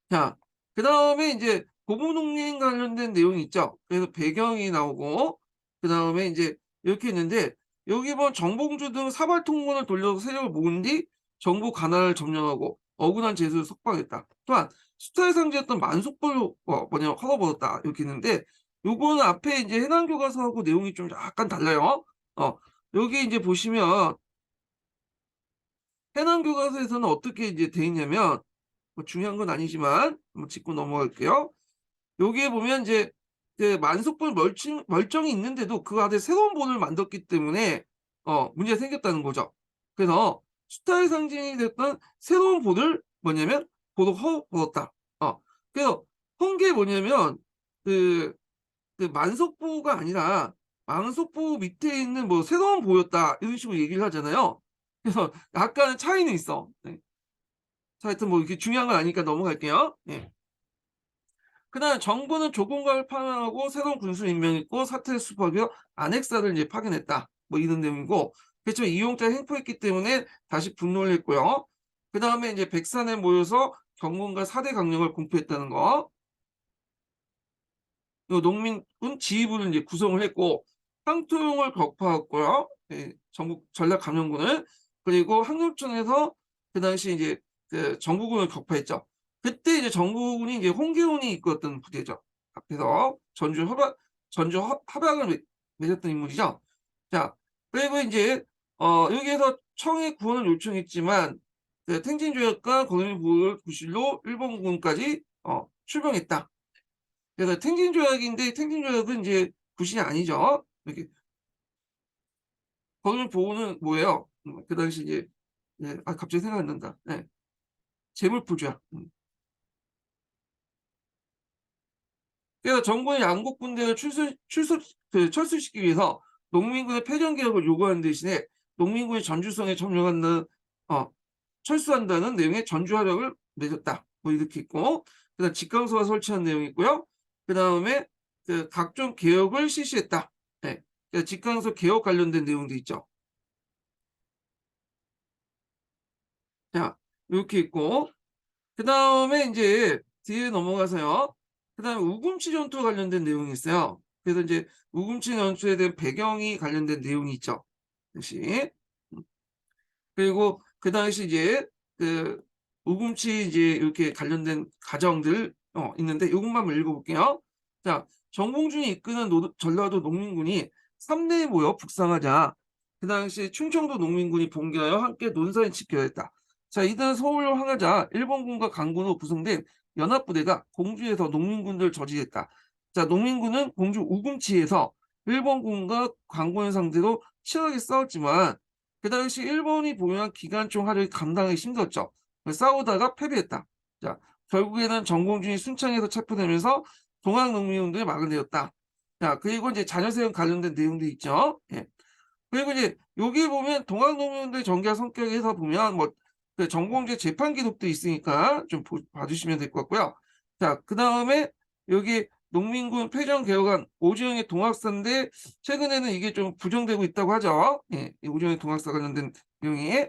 A: 자, 그 다음에 이제 고무농민 관련된 내용이 있죠. 그래서 배경이 나오고, 그 다음에 이제 이렇게 있는데, 여기 보면 정봉주 등 사발통군을 돌려서 세력을 모은 뒤 정부 가난을 점령하고 억울한 재수를 석방했다. 또한 수탈 상제였던 만속벌로 헐어버렸다. 이렇게 있는데, 요거는 앞에 이제 해난교과서하고 내용이 좀 약간 달라요. 여기 이제 보시면 해난교과서에서는 어떻게 이제 돼 있냐면 뭐 중요한 건 아니지만 한번 짚고 넘어갈게요. 여기에 보면 이제 그 만속본 멀쩡히 있는데도 그 안에 새로운 본을 만들었기 때문에 문제가 생겼다는 거죠. 그래서 수타의 상징이 됐던 새로운 본을 뭐냐면 보도 허물었다. 그래서 헌 게 뭐냐면 그, 그 만석보가 아니라 만석보 밑에 있는 뭐 새로운 보였다 이런 식으로 얘기를 하잖아요. 그래서 약간의 차이는 있어. 네. 자, 하여튼 뭐 이렇게 중요한 건 아니니까 넘어갈게요. 예. 그다음 정부는 조공과를 파면하고 새로운 군수 임명했고 사태를 수습하며 안핵사를 이제 파견했다. 뭐 이런 내용이고 그렇지만 이용자가 횡포했기 때문에 다시 분노를 했고요. 그 다음에 이제 백산에 모여서 경군과 4대 강령을 공포했다는 거. 농민군 지휘부를 이제 구성을 했고 황토용을 격파했고요. 예, 전국 전략감영군을. 그리고 항룡천에서 그 당시 이제 그 정구군을 격파했죠. 그때 이제 정구군이 이제 홍계훈이 이끌었던 부대죠. 앞에서 전주 합약을 맺었던 인물이죠. 자, 그리고 이제 여기에서 청해 구원을 요청했지만 그 탱진조약과 거동보를 구실로 일본군까지 출병했다. 그래서 탱진조약인데 탱진조약은 이제 구실이 아니죠. 이렇게 거동보호는 뭐예요? 그 당시 이제 갑자기 생각 안 난다. 네, 재물포조약. 그래서 정부의 양국 군대를 철수시키기 위해서 농민군의 패전 개혁을 요구하는 대신에 농민군의 전주성에 점령한다는 철수한다는 내용의 전주화력을 맺었다. 뭐 이렇게 있고, 그다음 직강소가 설치한 내용이 있고요. 그 다음에 그 각종 개혁을 실시했다. 네. 직강소 개혁 관련된 내용도 있죠. 자, 이렇게 있고, 그 다음에 이제 뒤에 넘어가서요. 그 다음에 우금치 전투 관련된 내용이 있어요. 그래서 이제 우금치 전투에 대한 배경이 관련된 내용이 있죠. 역시. 그리고 그 당시 이제 그 우금치 이제 이렇게 관련된 가정들 있는데 이것만 읽어볼게요. 자, 정봉준이 이끄는 전라도 농민군이 3내에 모여 북상하자 그 당시 충청도 농민군이 봉기하여 함께 논산에 집결했다. 자, 이날 서울로 향하자 일본군과 강군으로 구성된 연합부대가 공주에서 농민군들 저지했다. 자, 농민군은 공주 우금치에서 일본군과 강군을 상대로 치열하게 싸웠지만 그 당시 일본이 보유한 기관총 화력이 감당하기 힘들었죠. 싸우다가 패배했다. 자, 결국에는 정봉준이 순창에서 체포되면서 동학농민운동에 막을 내렸다. 자, 그리고 이제 자녀세형 관련된 내용도 있죠. 예. 그리고 이제 여기 보면 동학농민운동의 전개와 성격에서 보면 그 정봉주의 재판 기록도 있으니까 좀 봐주시면 될 것 같고요. 자, 그 다음에 여기 농민군 패전개혁안 오지영의 동학사인데 최근에는 이게 좀 부정되고 있다고 하죠. 예, 오지영의 동학사 관련된 내용이.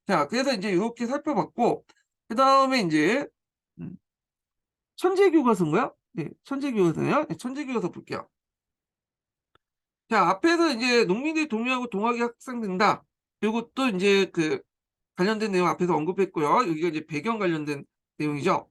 A: 자, 그래서 이제 이렇게 살펴봤고 그 다음에 이제 천재교과서인가요? 네, 천재교과서네요. 네, 천재교과서 볼게요. 자, 앞에서 이제 농민들이 동요하고 동학이 확산된다. 이것도 이제 그 관련된 내용 앞에서 언급했고요. 여기가 이제 배경 관련된 내용이죠.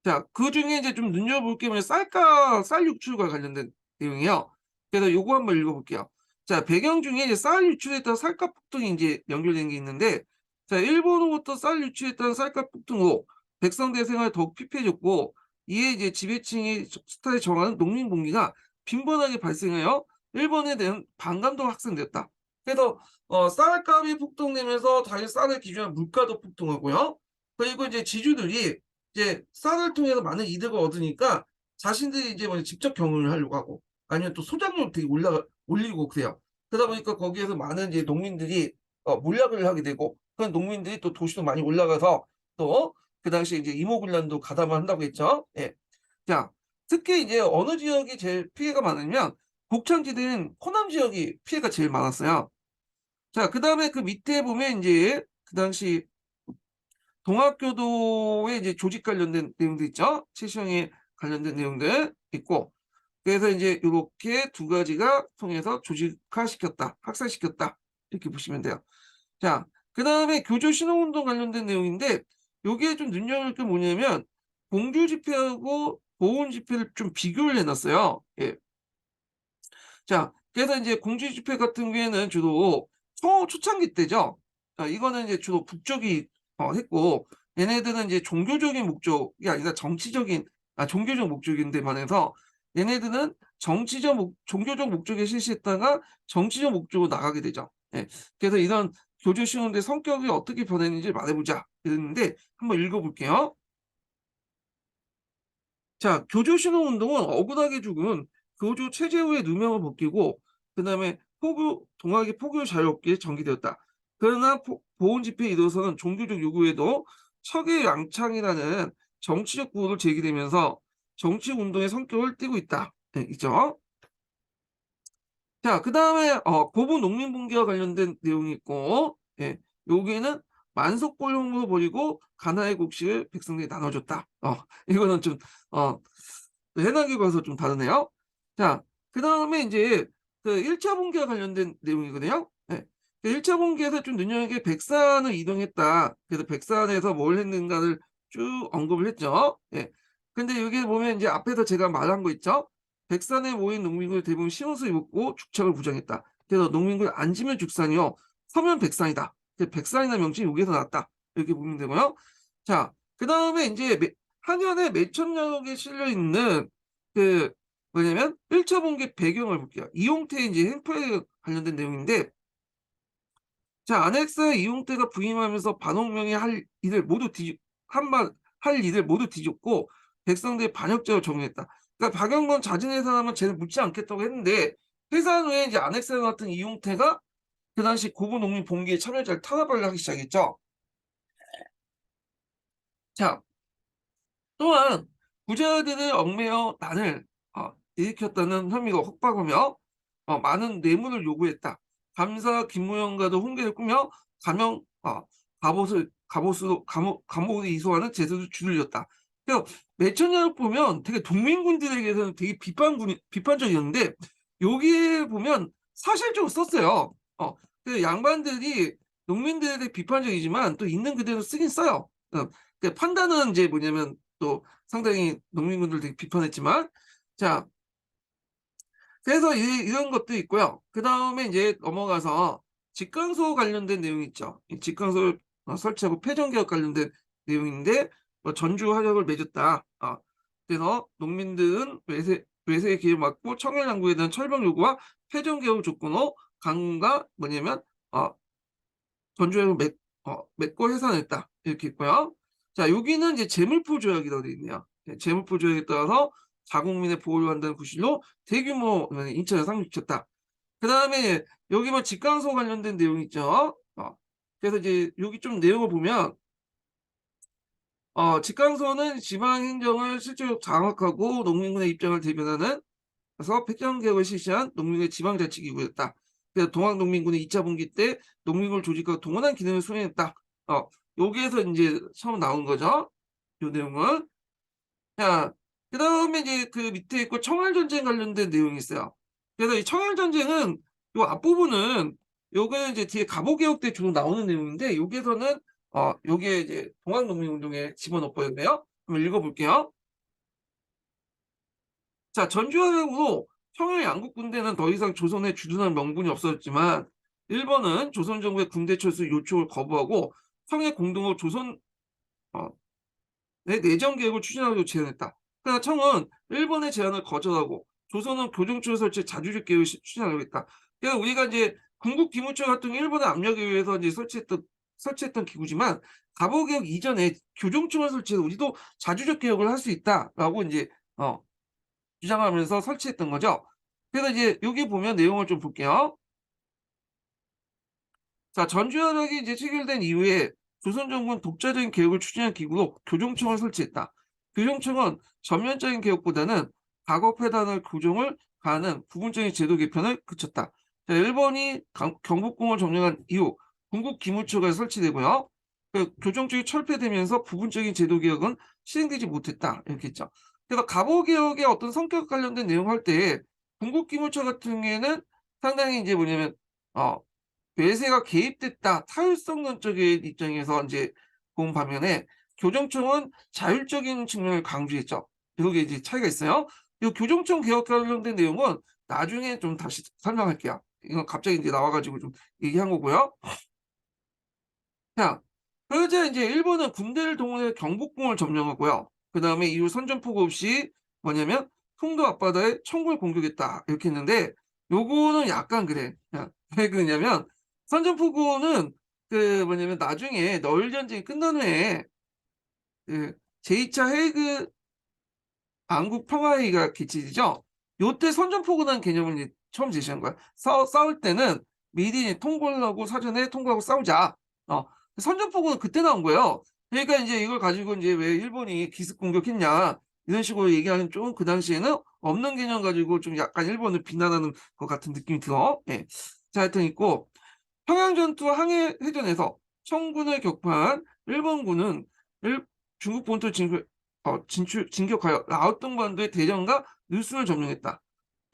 A: 자, 그 중에 이제 좀 눈여볼 게 뭐냐, 쌀 유출과 관련된 내용이에요. 그래서 요거 한번 읽어볼게요. 자, 배경 중에 이제 쌀 유출에 따라 쌀값 폭등이 이제 연결된 게 있는데, 자, 일본으로부터 쌀 유출에 따른 쌀값 폭등 후 백성들의 생활이 더욱 피폐해졌고, 이에 이제 지배층의 스타에 정하는 농민 봉기가 빈번하게 발생하여 일본에 대한 반감도 확산되었다. 그래서 쌀값이 폭등되면서 당연히 쌀을 기준한 물가도 폭등하고요. 그리고 이제 지주들이 이제 쌀을 통해서 많은 이득을 얻으니까 자신들이 이제 뭐 직접 경영을 하려고 하고 아니면 또 소작농을 되게 올리고 그래요. 그러다 보니까 거기에서 많은 이제 농민들이 몰락을 하게 되고 그런 농민들이 또 도시도 많이 올라가서 또 그 당시에 이제 이모군란도 가담을 한다고 했죠. 예. 자, 특히 이제 어느 지역이 제일 피해가 많으면 곡창지대인 호남 지역이 피해가 제일 많았어요. 자, 그 다음에 그 밑에 보면 이제 그 당시 동학교도의 이제 조직 관련된 내용도 있죠. 최시영에 관련된 내용들 있고, 그래서 이제 이렇게 두 가지가 통해서 조직화시켰다, 확산시켰다 이렇게 보시면 돼요. 자, 그 다음에 교조 신흥운동 관련된 내용인데 여기에 좀 눈여볼 게 뭐냐면 공주 집회하고 보훈 집회를 좀 비교를 해놨어요. 예. 자, 그래서 이제 공주 집회 같은 경우에는 주로 초창기 때죠. 자, 이거는 이제 주로 북쪽이 했고, 얘네들은 이제 종교적인 목적이 아니라 종교적 목적인데 반해서 얘네들은 종교적 목적에 실시했다가 정치적 목적으로 나가게 되죠. 예. 그래서 이런 교조 신운동의 성격이 어떻게 변했는지 말해보자. 이랬는데 한번 읽어볼게요. 자, 교조 신흥운동은 억울하게 죽은 교조 최재우의 누명을 벗기고 그다음에 동학의 포교 자유롭게 전개되었다. 그러나 보훈 집회에 이르러서는 종교적 요구에도 척의 양창이라는 정치적 구호를 제기되면서 정치 운동의 성격을 띠고 있다. 네, 있죠. 자, 그다음에 고분 농민 분기와 관련된 내용이 있고, 예, 여기에는 만석골용으로 버리고 가나의 곡식을 백성들이 나눠줬다. 이거는 좀 해당에 관해서 좀 다르네요. 자, 그 다음에 이제 그 1차 분기와 관련된 내용이거든요. 예. 1차 분기에서 좀 눈여겨게 백산을 이동했다. 그래서 백산에서 뭘 했는가를 쭉 언급을 했죠. 예. 근데 여기 보면 이제 앞에서 제가 말한 거 있죠. 백산에 모인 농민들 대부분 신옷을 입었고 축척을 부정했다. 그래서 농민들 앉으면 죽산이요. 서면 백산이다. 백산이라는 명칭이 여기서 나왔다. 이렇게 보면 되고요. 자, 그다음에 이제 한연의 매천역에 실려 있는 그 뭐냐면 1차 분기 배경을 볼게요. 이용태의 이제 행포에 관련된 내용인데, 자, 안엑스에 이용태가 부임하면서 반옥명이 할 일을 모두 할 일을 모두 뒤집고 백성들의 반역자로 정의했다. 그러니까 박영건 자진의 사람은 쟤는 묻지 않겠다고 했는데, 해산 후에 이제 안엑스와 같은 이용태가 그 당시 고군농민 봉기에 참여자를 탄압을 하기 시작했죠. 자, 또한 부자들을 얽매여 난을 일으켰다는 혐의가 확보하며 많은 뇌물을 요구했다. 감사 김무영과도 훈계를 꾸며 감형 감옥에 이소하는 제도를 두들렸다. 그래서 매천년을 보면 되게 동민군들에게서는 되게 비판적이었는데, 여기에 보면 사실적으로 썼어요. 그 양반들이 농민들에 대해 비판적이지만 또 있는 그대로 쓰긴 써요. 그 판단은 이제 뭐냐면 또 상당히 농민분들 되게 비판했지만, 자, 그래서 이런 것도 있고요. 그 다음에 이제 넘어가서 직강소 관련된 내용이 있죠. 이 직강소 설치하고 폐정개혁 관련된 내용인데, 뭐 전주 화력을 맺었다. 그래서 농민들은 외세의 기회를 막고 청일양구에 대한 철벽 요구와 폐정개혁 조건으로 강과 뭐냐면 전주에서 맺고 해산했다. 이렇게 있고요. 자, 여기는 이제 재물포 조약이라고 되어 있네요. 재물포 조약에 따라서 자국민의 보호를 한다는 구실로 대규모 인천을 상륙시켰다. 그 다음에 여기 뭐 직강소 관련된 내용이 있죠. 그래서 이제 여기 좀 내용을 보면 직강소는 지방행정을 실질적으로 장악하고 농민군의 입장을 대변하는, 그래서 폐정개혁을 실시한 농민의 지방자치기구였다. 그래서 동학농민군이 2차 분기 때 농민군을 조직하고 동원한 기능을 수행했다. 여기에서 이제 처음 나온 거죠. 이 내용은. 자, 그 다음에 이제 그 밑에 있고 청일전쟁 관련된 내용이 있어요. 그래서 이 청일전쟁은 요 앞부분은 요게 이제 뒤에 갑오개혁 때 주로 나오는 내용인데, 여기에서는 요게 이제 동학농민운동에 집어넣었거든요. 한번 읽어볼게요. 자, 전주화력으로 평양 양국 군대는 더 이상 조선에 주둔할 명분이 없었지만, 일본은 조선 정부의 군대 철수 요청을 거부하고 평양 공동으로 조선 어, 내정 계획을 추진하기로 제안했다. 그러나 청은 일본의 제안을 거절하고 조선은 교정처 설치 자주적 계획을 추진하려고 했다. 그래서 우리가 이제 군국 기무처 같은 일본의 압력에 의해서 이제 설치했던 기구지만, 갑오개혁 이전에 교정청을 설치해서 우리도 자주적 개혁을 할 수 있다라고 이제 주장하면서 설치했던 거죠. 그래서 이제 여기 보면 내용을 좀 볼게요. 자, 전주협약이 이제 체결된 이후에 조선 정부는 독자적인 개혁을 추진한 기구로 교정청을 설치했다. 교정청은 전면적인 개혁보다는 과거 폐단을 교정을 가하는 부분적인 제도 개편을 그쳤다. 자, 일본이 경복궁을 점령한 이후 군국 기무처가 설치되고요. 그 교정청이 철폐되면서 부분적인 제도 개혁은 실행되지 못했다. 이렇게 했죠. 그래서 갑오개혁의 어떤 성격 관련된 내용 할 때 군국 기무처 같은 경우에는 상당히 이제 뭐냐면 외세가 개입됐다, 타율성론적인 입장에서 이제 본 반면에 교정청은 자율적인 측면을 강조했죠. 여기 이제 차이가 있어요. 이 교정청 개혁 관련된 내용은 나중에 좀 다시 설명할게요. 이건 갑자기 이제 나와가지고 좀 얘기한 거고요. 자, 그러자 이제 일본은 군대를 동원해 경복궁을 점령하고요. 그 다음에 이후 선전포고 없이 뭐냐면 송도 앞바다에 청구를 공격했다. 이렇게 했는데, 요거는 약간 그래. 왜 그러냐면 선전포고는 그 뭐냐면 나중에 너일 전쟁이 끝난 후에 그 제2차 헤이그 안국 평화회의가 개최되죠. 요때 선전포고라는 개념을 이제 처음 제시한 거야. 싸울 때는 미리 통보를 하고 사전에 통보하고 싸우자. 선전포고는 그때 나온 거예요. 그러니까 이제 이걸 가지고 이제 왜 일본이 기습 공격했냐 이런 식으로 얘기하는, 좀 그 당시에는 없는 개념 가지고 좀 약간 일본을 비난하는 것 같은 느낌이 들어. 예. 자, 하여튼 있고, 평양전투 항해해전에서 청군을 격파한 일본군은 중국 본토 진격하여 라오뚱반도의 대전과 누순을 점령했다.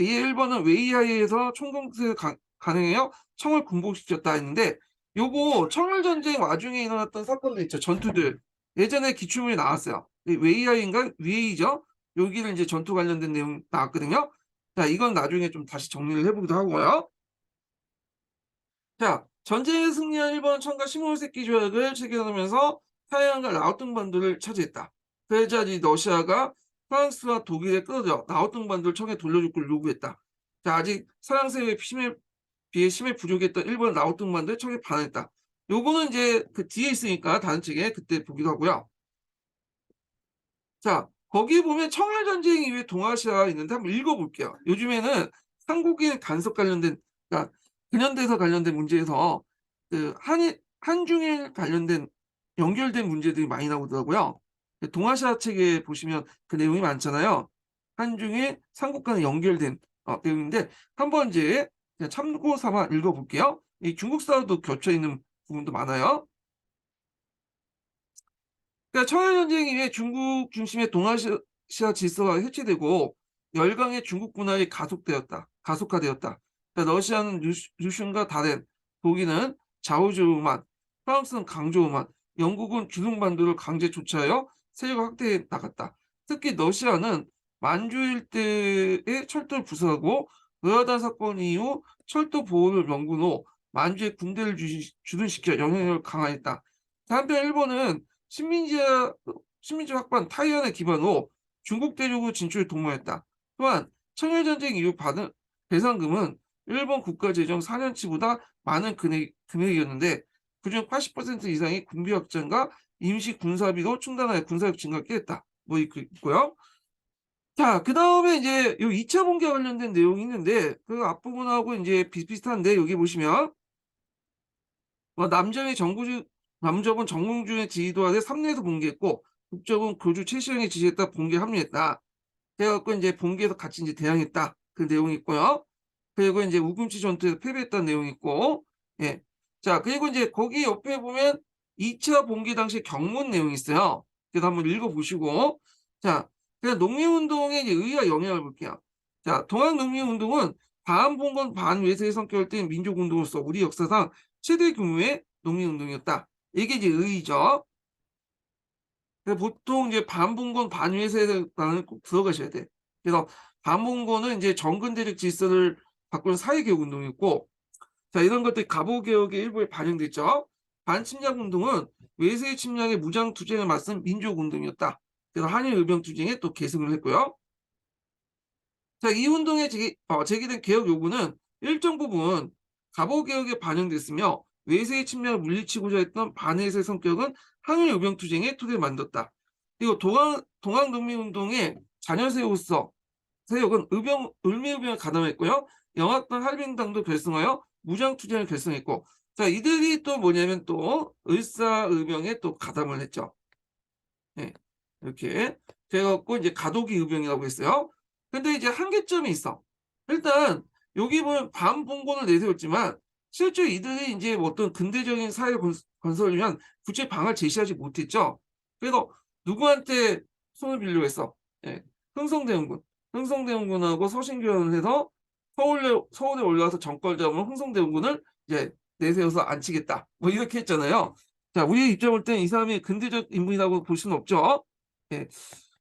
A: A의 1번은 웨이하이에서 총공세 가능해요. 청을 굴복시켰다 했는데 요거 청일전쟁 와중에 일어났던 사건들 있죠. 전투들. 예전에 기출문이 나왔어요. 웨이하이인가? 웨이죠. 여기를 이제 전투 관련된 내용 나왔거든요. 자, 이건 나중에 좀 다시 정리를 해보기도 하고요. 자, 전쟁에 승리한 일본은 청과 시모노세키 조약을 체결하면서 타이완과 라오 등반도를 차지했다. 그러자 이 러시아가 프랑스와 독일에 끌어들여 라오 등반도를 청에 돌려줄 걸 요구했다. 자, 아직 서양세의 힘에 비해 힘에 부족했던 일본 라오 등반도에 청에 반했다. 요거는 이제 그 뒤에 있으니까 다른 책에 그때 보기도 하고요. 자, 거기 보면 청일전쟁 이후에 동아시아 있는데 한번 읽어볼게요. 요즘에는 한국인 간섭 관련된, 그러니까 근현대사 관련된 문제에서 그 한중일 관련된 연결된 문제들이 많이 나오더라고요. 동아시아 책에 보시면 그 내용이 많잖아요. 한중일 삼국 간에 연결된 내용인데 한번 이제 그냥 참고 삼아 읽어볼게요. 이 중국사도 겹쳐 있는 부분도 많아요. 그러니까 청일전쟁 이후에 중국 중심의 동아시아 질서가 해체되고 열강의 중국 문화에 가속화되었다. 그러니까 러시아는 루슌과 다롄, 독일은 좌우조우만, 프랑스는 강조우만, 영국은 주능반도를 강제 조치하여 세력을 확대해 나갔다. 특히 러시아는 만주 일대의 철도를 부수하고 의아단 사건 이후 철도 보호를 명분 후 만주에 군대를 주둔시켜 영향력을 강화했다. 한편 일본은 식민지 확보한 타이완의 기반으로 중국 대륙의 진출을 독려했다. 또한 청일전쟁 이후 받은 배상금은 일본 국가재정 4년치보다 많은 금액이었는데 그중 80% 이상이 군비 확장과 임시 군사비로 충당하여 군사력 증가를 꾀했다. 뭐 있고요. 자, 그 다음에 이제 요 2차 봉기와 관련된 내용이 있는데 그 앞부분하고 이제 비슷비슷한데 여기 보시면 남정은 정몽준의 지휘도 아래 삼내에서 봉기했고 북적은 교주 최시영의 지시에 따라 봉기에 합류했다. 그래갖고 이제 봉기에서 같이 이제 대항했다. 그 내용이 있고요. 그리고 이제 우금치 전투에서 패배했다는 내용이 있고, 예. 자, 그리고 이제 거기 옆에 보면 2차 봉기 당시 경문 내용이 있어요. 그래서 한번 읽어보시고, 자, 그냥 농민운동의 이제 의의와 영향을 볼게요. 자, 동학농민운동은 반봉건 반외세의 성격을 띤 민족운동으로서 우리 역사상 최대 규모의 농민운동이었다. 이게 이제 의의죠. 보통 이제 반봉건 반외세라는 꼭 들어가셔야 돼. 그래서 반봉건은 이제 정근대륙 질서를 바꾸는 사회개혁 운동이었고, 자, 이런 것들이 갑오개혁의 일부에 반영됐죠. 반침략 운동은 외세의 침략에 무장 투쟁에 맞선 민족 운동이었다. 그래서 한일 의병 투쟁에 또 계승을 했고요. 자, 이 운동에 제기된 개혁 요구는 일정 부분 갑오개혁에 반영됐으며 외세의 침략을 물리치고자 했던 반외세 성격은 한일 의병 투쟁의 토대를 만들었다. 그리고 동학농민운동의 자녀세우서 세력은 을미의병을 가담했고요. 영악당 할빈당도 결성하여 무장투쟁을 결성했고, 자, 이들이 또 뭐냐면 또 을사의병에 또 가담을 했죠. 네, 이렇게 돼갖고 이제 가도기 의병이라고 했어요. 근데 이제 한계점이 있어. 일단 여기 보면 반봉건을 내세웠지만 실제 이들이 이제 뭐 어떤 근대적인 사회 건설을 위한 구체 방안을 제시하지 못했죠. 그래서 누구한테 손을 빌려 했어? 예, 흥성대원군. 흥성대원군하고 서신교환을 해서 서울에 올라와서 정권 잡으면 흥성대원군을 이제 내세워서 안치겠다. 뭐 이렇게 했잖아요. 자, 우리의 입장 볼 때는 이 사람이 근대적 인물이라고 볼 수는 없죠. 예.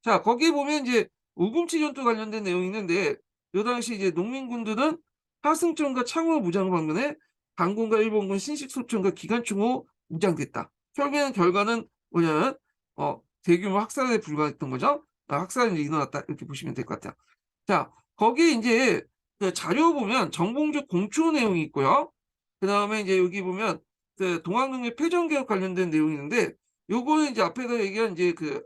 A: 자, 거기 보면 이제 우금치 전투 관련된 내용이 있는데, 이 당시 이제 농민군들은 하승천과 창호 무장을 방문해 반군과 일본군 신식소총과 기관총으로 무장됐다. 결과는 뭐냐면, 대규모 학살에 불과했던 거죠. 학살이 이제 일어났다. 이렇게 보시면 될 것 같아요. 자, 거기 이제 그 자료 보면 정봉주 공추 내용이 있고요. 그 다음에 이제 여기 보면 그 동학농민 패전개혁 관련된 내용이 있는데, 요거는 이제 앞에서 얘기한 이제 그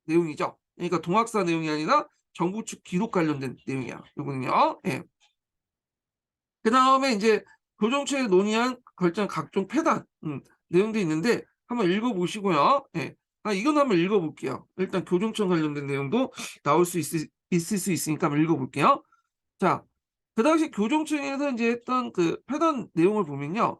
A: 내용이죠. 그러니까 동학사 내용이 아니라 정부 측 기록 관련된 내용이야. 요거는요. 예. 그 다음에 이제 교정처에 논의한 결정 각종 폐단 내용도 있는데 한번 읽어보시고요. 예. 이건 한번 읽어볼게요. 일단 교정청 관련된 내용도 나올 수 있을 수 있으니까 한번 읽어볼게요. 자, 그 당시 교정청에서 이제 했던 그 폐단 내용을 보면요.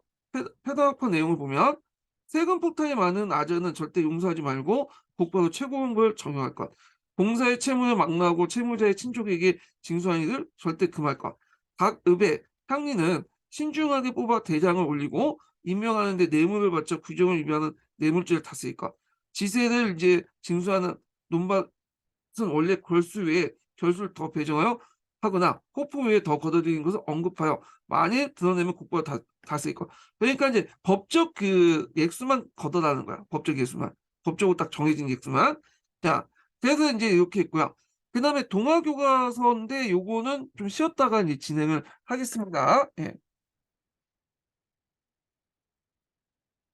A: 폐단학파 내용을 보면 세금 폭탄이 많은 아재는 절대 용서하지 말고 곧바로 최고원벌 적용할 것. 공사의 채무를 막론하고 채무자의 친족에게 징수한 이를 절대 금할 것. 각 읍의 향리는 신중하게 뽑아 대장을 올리고 임명하는 데 뇌물을 바쳐 규정을 위반하는 뇌물죄를 다스릴 것. 지세를 이제 징수하는 논밭은 원래 걸수 외에 결수를 더 배정하여 하거나 호포 외에 더 걷어들이는 것을 언급하여 만일 드러내면 국고가 다스릴 것. 그러니까 이제 법적 그 액수만 걷어라는 거야. 법적 액수만. 법적으로 딱 정해진 액수만. 자, 그래서 이제 이렇게 했고요. 그 다음에 동아교과서인데 요거는 좀 쉬었다가 이제 진행을 하겠습니다. 예.